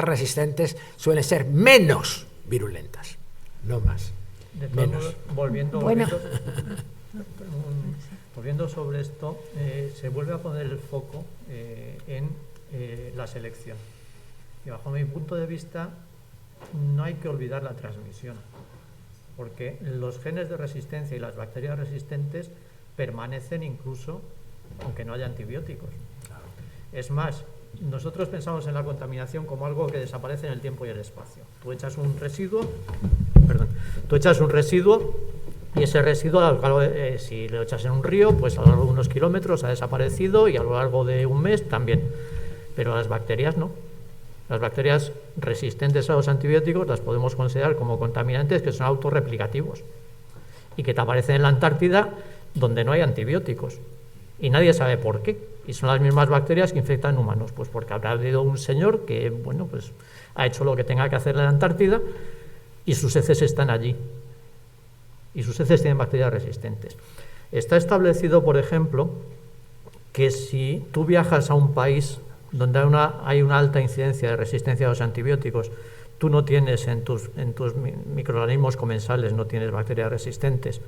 resistentes suelen ser menos virulentas, no más. De todos modos, volviendo sobre esto, se vuelve a poner el foco en la selección. Y bajo mi punto de vista, no hay que olvidar la transmisión, porque los genes de resistencia y las bacterias resistentes permanecen incluso aunque no haya antibióticos. Es más, nosotros pensamos en la contaminación como algo que desaparece en el tiempo y el espacio. Tú echas un residuo y ese residuo, si lo echas en un río, pues a lo largo de unos kilómetros ha desaparecido y a lo largo de un mes también. Pero las bacterias no. Las bacterias resistentes a los antibióticos las podemos considerar como contaminantes que son autorreplicativos y que te aparecen en la Antártida donde no hay antibióticos. Y nadie sabe por qué. Y son las mismas bacterias que infectan humanos. Pues porque habrá habido un señor que, bueno, pues ha hecho lo que tenga que hacer en la Antártida y sus heces están allí. Y sus heces tienen bacterias resistentes. Está establecido, por ejemplo, que si tú viajas a un país donde hay una alta incidencia de resistencia a los antibióticos, tú no tienes en tus microorganismos comensales, no tienes bacterias resistentes.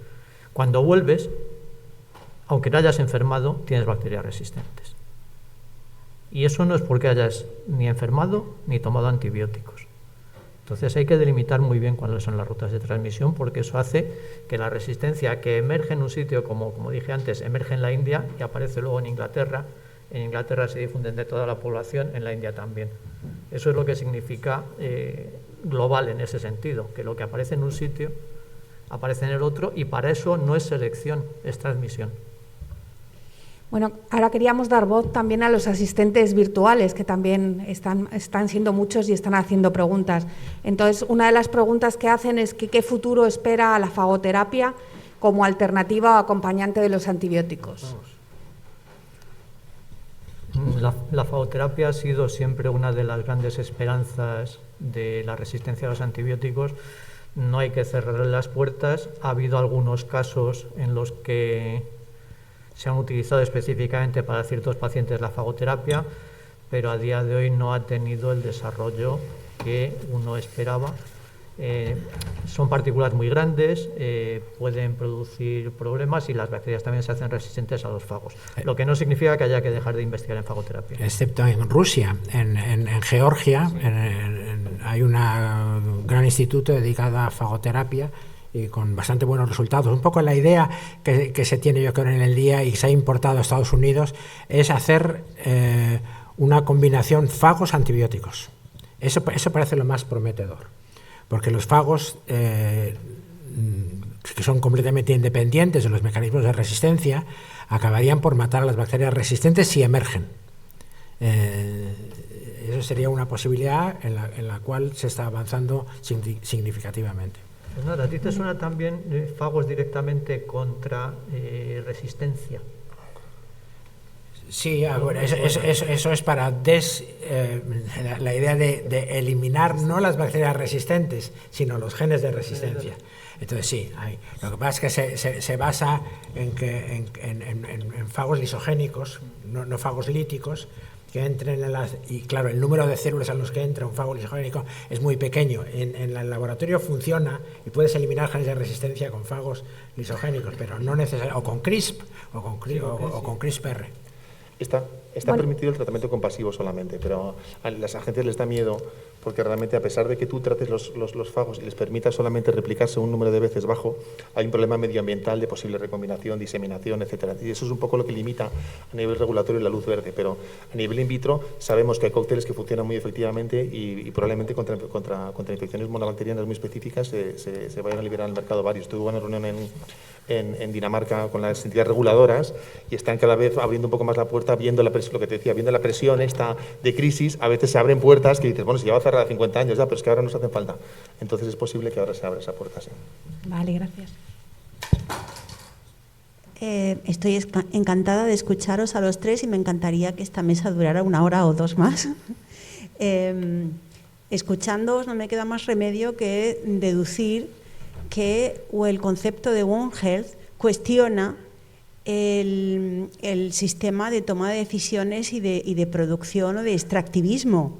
Cuando vuelves, aunque no hayas enfermado, tienes bacterias resistentes. Y eso no es porque hayas ni enfermado ni tomado antibióticos. Entonces hay que delimitar muy bien cuáles son las rutas de transmisión, porque eso hace que la resistencia que emerge en un sitio, como dije antes, emerge en la India y aparece luego en Inglaterra se difunde de toda la población, en la India también. Eso es lo que significa global en ese sentido, que lo que aparece en un sitio aparece en el otro, y para eso no es selección, es transmisión. Bueno, ahora queríamos dar voz también a los asistentes virtuales, que también están siendo muchos y están haciendo preguntas. Entonces, una de las preguntas que hacen es que qué futuro espera a la fagoterapia como alternativa o acompañante de los antibióticos. La fagoterapia ha sido siempre una de las grandes esperanzas de la resistencia a los antibióticos. No hay que cerrar las puertas. Ha habido algunos casos en los que se han utilizado específicamente para ciertos pacientes la fagoterapia, pero a día de hoy no ha tenido el desarrollo que uno esperaba. Son partículas muy grandes, pueden producir problemas y las bacterias también se hacen resistentes a los fagos, lo que no significa que haya que dejar de investigar en fagoterapia. Excepto en Rusia, en Georgia, sí. Hay un gran instituto dedicado a fagoterapia y con bastante buenos resultados. Un poco la idea que se tiene, yo creo, en el día y se ha importado a Estados Unidos es hacer una combinación fagos-antibióticos. Eso parece lo más prometedor, porque los fagos, que son completamente independientes de los mecanismos de resistencia, acabarían por matar a las bacterias resistentes si emergen. Eso sería una posibilidad en la cual se está avanzando significativamente. Pues nada, ¿a ti te suena también fagos directamente contra resistencia? Sí, bueno, eso es para la idea de eliminar no las bacterias resistentes, sino los genes de resistencia. Entonces sí, lo que pasa es que se basa en fagos lisogénicos, no fagos líticos, que entren y claro, el número de células a los que entra un fago lisogénico es muy pequeño. En el laboratorio funciona y puedes eliminar genes de resistencia con fagos lisogénicos, pero no necesariamente, o con CRISP o con CRISPR. Está permitido el tratamiento compasivo solamente, pero a las agencias les da miedo porque realmente, a pesar de que tú trates los fagos y les permitas solamente replicarse un número de veces bajo, hay un problema medioambiental de posible recombinación, diseminación, etcétera. Y eso es un poco lo que limita a nivel regulatorio la luz verde, pero a nivel in vitro sabemos que hay cócteles que funcionan muy efectivamente y probablemente contra infecciones monobacterianas muy específicas se vayan a liberar al mercado varios. Tuve una reunión en Dinamarca con las entidades reguladoras y están cada vez abriendo un poco más la puerta, viendo la presión, lo que te decía, viendo la presión esta de crisis. A veces se abren puertas que dices, bueno, si lleva cerrada 50 años ya, pero es que ahora nos hacen falta. Entonces es posible que ahora se abra esa puerta, sí. Vale, gracias. Estoy encantada de escucharos a los tres y me encantaría que esta mesa durara 1 hora o 2 más. Escuchándoos no me queda más remedio que deducir que el concepto de One Health cuestiona el sistema de toma de decisiones y de producción o de extractivismo,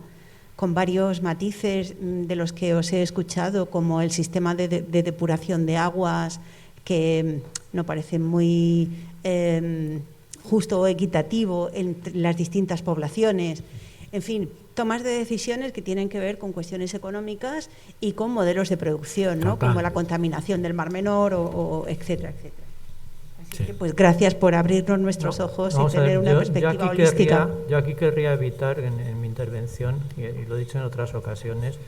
con varios matices de los que os he escuchado, como el sistema de depuración de aguas, que no parece muy justo o equitativo entre las distintas poblaciones. En fin, tomas de decisiones que tienen que ver con cuestiones económicas y con modelos de producción, ¿no? Como la contaminación del Mar Menor o etcétera, etcétera. Así que, pues, gracias por abrirnos nuestros ojos y tener una perspectiva holística. Yo aquí querría evitar en mi intervención, y lo he dicho en otras ocasiones,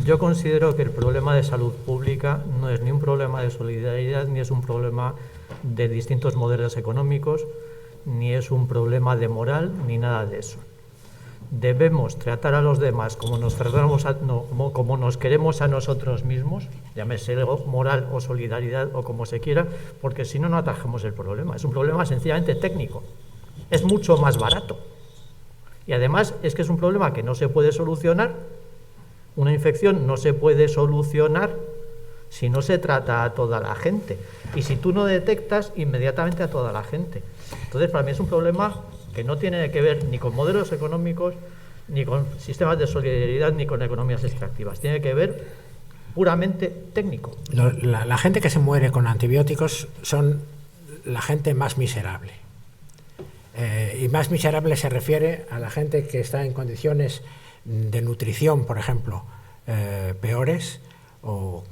yo considero que el problema de salud pública no es ni un problema de solidaridad, ni es un problema de distintos modelos económicos, ni es un problema de moral, ni nada de eso. Debemos tratar a los demás como nos tratamos como nos queremos a nosotros mismos, llámese moral o solidaridad o como se quiera, porque si no, no atajamos el problema. Es un problema sencillamente técnico. Es mucho más barato. Y además es que es un problema que no se puede solucionar. Una infección no se puede solucionar si no se trata a toda la gente. Y si tú no detectas inmediatamente a toda la gente. Entonces, para mí es un problema que no tiene que ver ni con modelos económicos, ni con sistemas de solidaridad, ni con economías extractivas. Tiene que ver puramente técnico. La gente que se muere con antibióticos son la gente más miserable. Y más miserable se refiere a la gente que está en condiciones de nutrición, por ejemplo, peores, o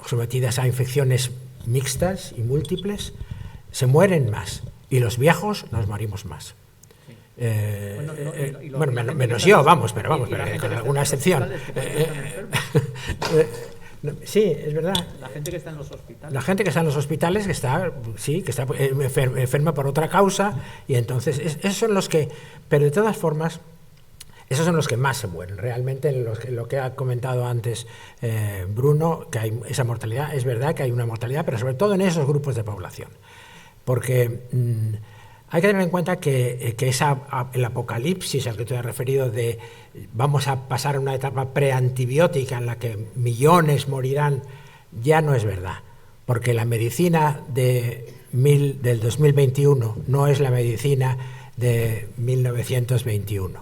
sometidas a infecciones mixtas y múltiples, se mueren más. Y los viejos nos morimos más. Menos yo, vamos, pero con alguna excepción. Sí, es verdad. La gente que está en los hospitales. La gente que está en los hospitales, que está enferma por otra causa, y entonces esos son los que, pero de todas formas, esos son los que más se mueren. Realmente, lo que ha comentado antes Bruno, que hay esa mortalidad, es verdad que hay una mortalidad, pero sobre todo en esos grupos de población. Porque hay que tener en cuenta que el apocalipsis al que te has referido, de vamos a pasar a una etapa preantibiótica en la que millones morirán, ya no es verdad. Porque la medicina del 2021 no es la medicina de 1921.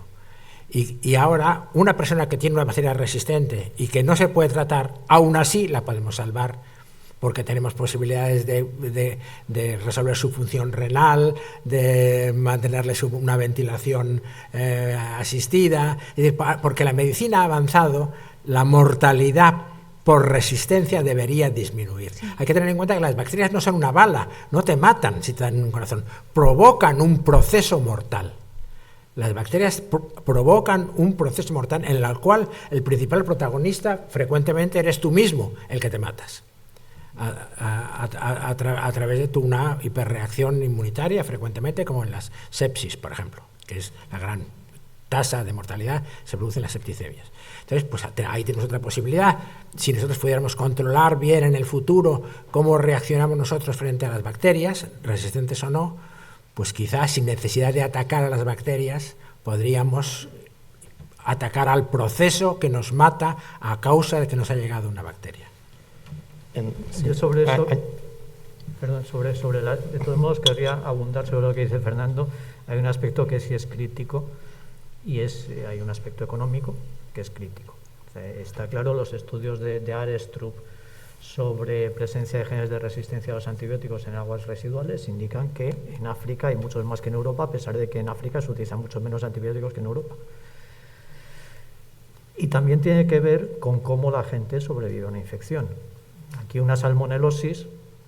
Y ahora, una persona que tiene una bacteria resistente y que no se puede tratar, aún así la podemos salvar, porque tenemos posibilidades de resolver su función renal, de mantenerle una ventilación asistida, porque la medicina ha avanzado, la mortalidad por resistencia debería disminuir. Sí. Hay que tener en cuenta que las bacterias no son una bala, no te matan si te dan un corazón, provocan un proceso mortal. Las bacterias provocan un proceso mortal en el cual el principal protagonista frecuentemente eres tú mismo el que te matas. A través de una hiperreacción inmunitaria, frecuentemente, como en las sepsis, por ejemplo, que es la gran tasa de mortalidad, se produce en las septicemias. Entonces, pues ahí tenemos otra posibilidad. Si nosotros pudiéramos controlar bien en el futuro cómo reaccionamos nosotros frente a las bacterias, resistentes o no, pues quizás sin necesidad de atacar a las bacterias, podríamos atacar al proceso que nos mata a causa de que nos ha llegado una bacteria. Yo sobre eso, de todos modos querría abundar sobre lo que dice Fernando. Hay un aspecto que sí es crítico y hay un aspecto económico que es crítico. O sea, está claro, los estudios de Arestrup sobre presencia de genes de resistencia a los antibióticos en aguas residuales indican que en África hay muchos más que en Europa, a pesar de que en África se utilizan mucho menos antibióticos que en Europa. Y también tiene que ver con cómo la gente sobrevive a una infección. Aquí una salmonelosis,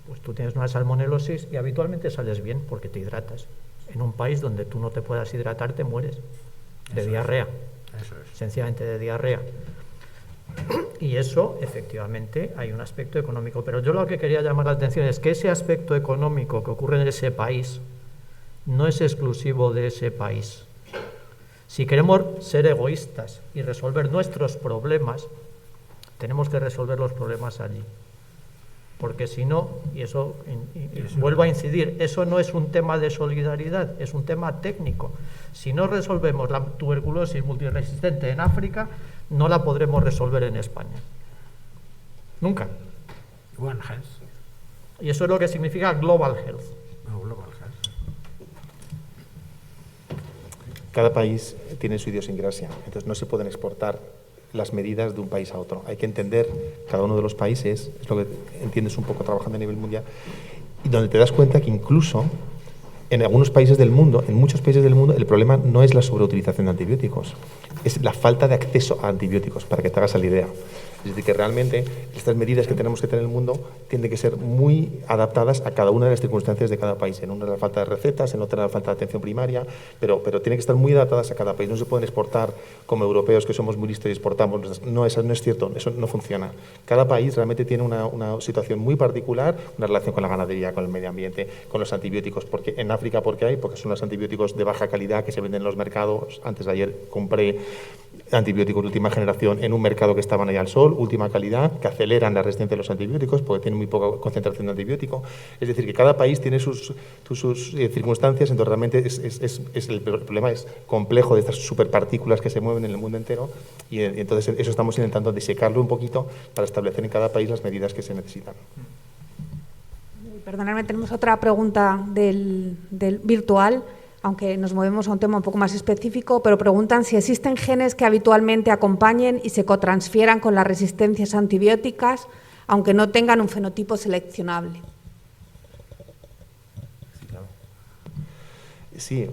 pues tú tienes una salmonelosis y habitualmente sales bien porque te hidratas. En un país donde tú no te puedas hidratar te mueres de diarrea, sencillamente de diarrea. Y eso, efectivamente, hay un aspecto económico. Pero yo lo que quería llamar la atención es que ese aspecto económico que ocurre en ese país no es exclusivo de ese país. Si queremos ser egoístas y resolver nuestros problemas, tenemos que resolver los problemas allí. Porque si no, y eso vuelvo a incidir, eso no es un tema de solidaridad, es un tema técnico. Si no resolvemos la tuberculosis multiresistente en África, no la podremos resolver en España. Nunca. One Health. Y eso es lo que significa Global Health. No, Global Health. Cada país tiene su idiosincrasia, entonces no se pueden exportar las medidas de un país a otro. Hay que entender cada uno de los países, es lo que entiendes un poco trabajando a nivel mundial, y donde te das cuenta que incluso en algunos países del mundo, en muchos países del mundo, el problema no es la sobreutilización de antibióticos, es la falta de acceso a antibióticos, para que te hagas la idea. Es decir, que realmente estas medidas que tenemos que tener en el mundo tienen que ser muy adaptadas a cada una de las circunstancias de cada país. En una la falta de recetas, en otra la falta de atención primaria, pero tienen que estar muy adaptadas a cada país. No se pueden exportar como europeos, que somos muy listos y exportamos. No, eso no es cierto, eso no funciona. Cada país realmente tiene una situación muy particular, una relación con la ganadería, con el medio ambiente, con los antibióticos. Porque en África, porque son los antibióticos de baja calidad que se venden en los mercados. Antes de ayer compré antibióticos de última generación en un mercado que estaban ahí al sol, última calidad, que aceleran la resistencia de los antibióticos porque tienen muy poca concentración de antibiótico. Es decir, que cada país tiene sus circunstancias, entonces realmente el problema es complejo de estas superpartículas que se mueven en el mundo entero y entonces eso estamos intentando disecarlo un poquito para establecer en cada país las medidas que se necesitan. Perdonadme, tenemos otra pregunta del virtual, aunque nos movemos a un tema un poco más específico, pero preguntan si existen genes que habitualmente acompañen y se cotransfieran con las resistencias antibióticas, aunque no tengan un fenotipo seleccionable. Sí,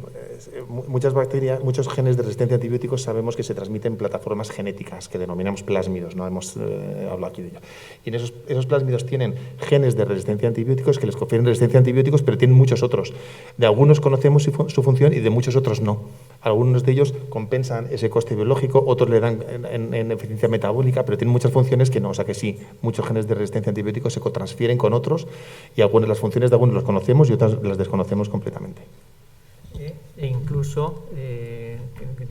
muchas bacterias, muchos genes de resistencia a antibióticos sabemos que se transmiten en plataformas genéticas que denominamos plásmidos, no hemos hablado aquí de ello. Y en esos plásmidos tienen genes de resistencia a antibióticos que les confieren resistencia a antibióticos, pero tienen muchos otros. De algunos conocemos su función y de muchos otros no. Algunos de ellos compensan ese coste biológico, otros le dan en eficiencia metabólica, pero tienen muchas funciones que no. O sea que sí, muchos genes de resistencia a antibióticos se cotransfieren con otros y algunas las funciones de algunos las conocemos y otras las desconocemos completamente. E incluso,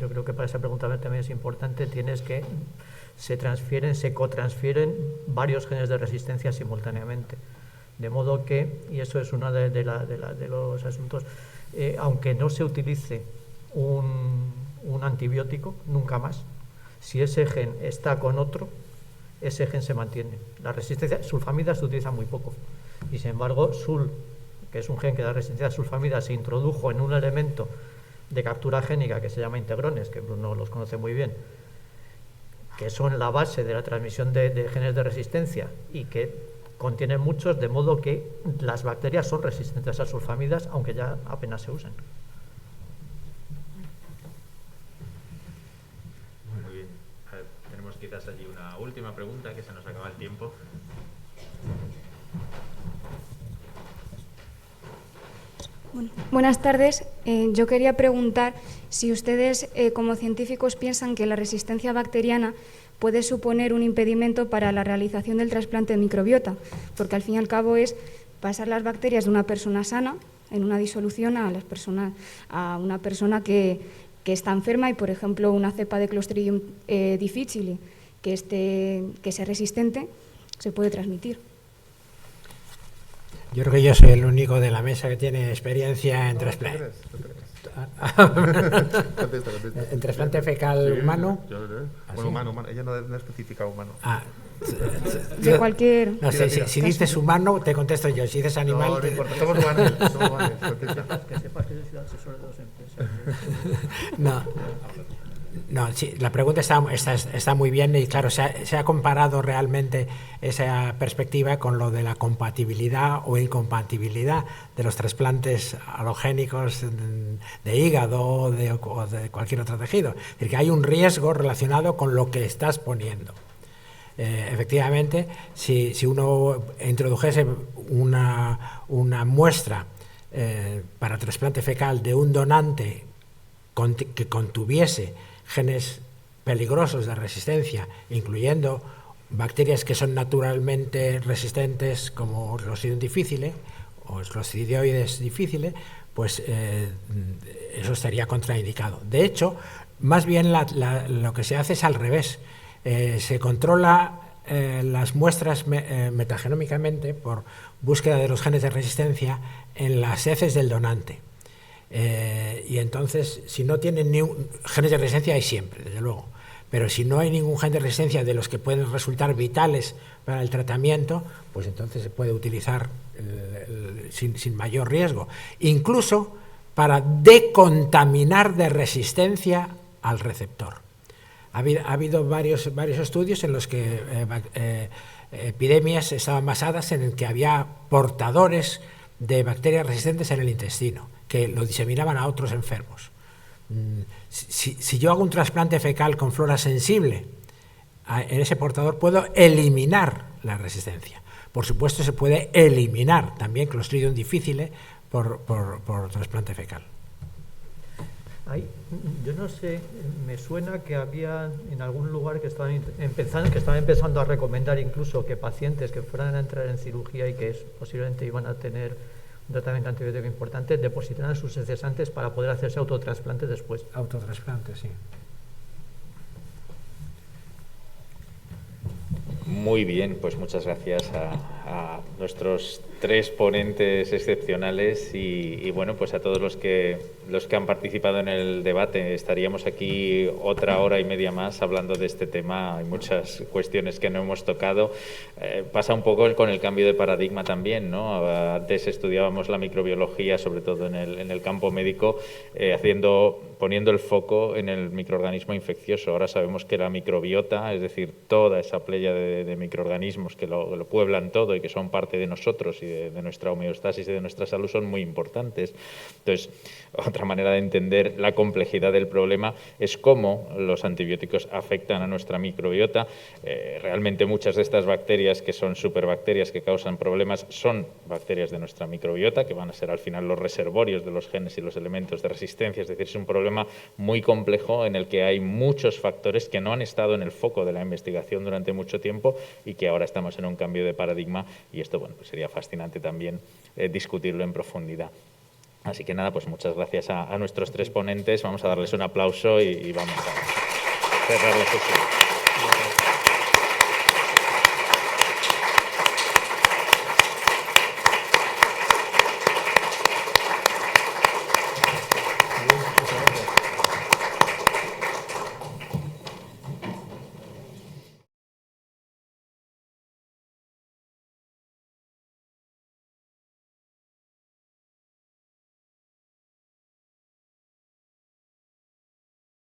yo creo que para esa pregunta también es importante, tienes que se cotransfieren varios genes de resistencia simultáneamente. De modo que, y eso es uno de los asuntos, aunque no se utilice un antibiótico nunca más, si ese gen está con otro, ese gen se mantiene. La resistencia sulfamida se utiliza muy poco y sin embargo que es un gen que da resistencia a sulfamida, se introdujo en un elemento de captura génica que se llama integrones, que Bruno los conoce muy bien, que son la base de la transmisión de genes de resistencia y que contienen muchos, de modo que las bacterias son resistentes a sulfamidas, aunque ya apenas se usan. Muy bien. A ver, tenemos quizás allí una última pregunta, que se nos acaba el tiempo. Bueno, buenas tardes. Yo quería preguntar si ustedes, como científicos, piensan que la resistencia bacteriana puede suponer un impedimento para la realización del trasplante de microbiota, porque al fin y al cabo es pasar las bacterias de una persona sana en una disolución a una persona que está enferma y, por ejemplo, una cepa de Clostridium difficile que sea resistente se puede transmitir. Yo creo que yo soy el único de la mesa que tiene experiencia en trasplante. ¿En trasplante fecal humano? Bueno, humano, ella no especifica humano. De cualquier... No sé, si dices humano, te contesto yo. Si dices animal... No importa, somos humanos. Que sepas que yo soy asesor de dos empresas. No. No, sí, la pregunta está muy bien y claro, se ha comparado realmente esa perspectiva con lo de la compatibilidad o incompatibilidad de los trasplantes alogénicos de hígado o de cualquier otro tejido. Es decir, que hay un riesgo relacionado con lo que estás poniendo. Efectivamente, si uno introdujese una muestra para trasplante fecal de un donante que contuviese genes peligrosos de resistencia, incluyendo bacterias que son naturalmente resistentes como Clostridium difficile o Clostridioides difficile, pues eso estaría contraindicado. De hecho, más bien lo que se hace es al revés. Se controla las muestras metagenómicamente por búsqueda de los genes de resistencia en las heces del donante. Y entonces, si no tienen genes de resistencia, hay siempre, desde luego. Pero si no hay ningún gen de resistencia de los que pueden resultar vitales para el tratamiento, pues entonces se puede utilizar sin mayor riesgo. Incluso para decontaminar de resistencia al receptor. Ha habido varios estudios en los que epidemias estaban basadas en que había portadores de bacterias resistentes en el intestino, que lo diseminaban a otros enfermos. Si yo hago un trasplante fecal con flora sensible en ese portador, puedo eliminar la resistencia. Por supuesto, se puede eliminar también Clostridium difficile por trasplante fecal. Yo no sé, me suena que había en algún lugar que estaban empezando a recomendar incluso que pacientes que fueran a entrar en cirugía y que posiblemente iban a tener un tratamiento antibiótico importante, depositaran sus heces antes para poder hacerse autotrasplantes después. Autotrasplantes, sí. Muy bien, pues muchas gracias a nuestros tres ponentes excepcionales y bueno, pues a todos los que han participado en el debate. Estaríamos aquí otra hora y media más hablando de este tema. Hay muchas cuestiones que no hemos tocado. Pasa un poco con el cambio de paradigma también, ¿no? Antes estudiábamos la microbiología, sobre todo en el campo médico, poniendo el foco en el microorganismo infeccioso. Ahora sabemos que la microbiota, es decir, toda esa playa de microorganismos que lo pueblan todo y que son parte de nosotros y de nuestra homeostasis y de nuestra salud son muy importantes. Entonces, otra manera de entender la complejidad del problema es cómo los antibióticos afectan a nuestra microbiota. Realmente muchas de estas bacterias, que son superbacterias que causan problemas, son bacterias de nuestra microbiota, que van a ser al final los reservorios de los genes y los elementos de resistencia. Es decir, es un problema muy complejo en el que hay muchos factores que no han estado en el foco de la investigación durante mucho tiempo y que ahora estamos en un cambio de paradigma, y esto, bueno, pues sería fascinante también discutirlo en profundidad. Así que nada, pues muchas gracias a nuestros tres ponentes. Vamos a darles un aplauso y vamos a cerrar la sesión.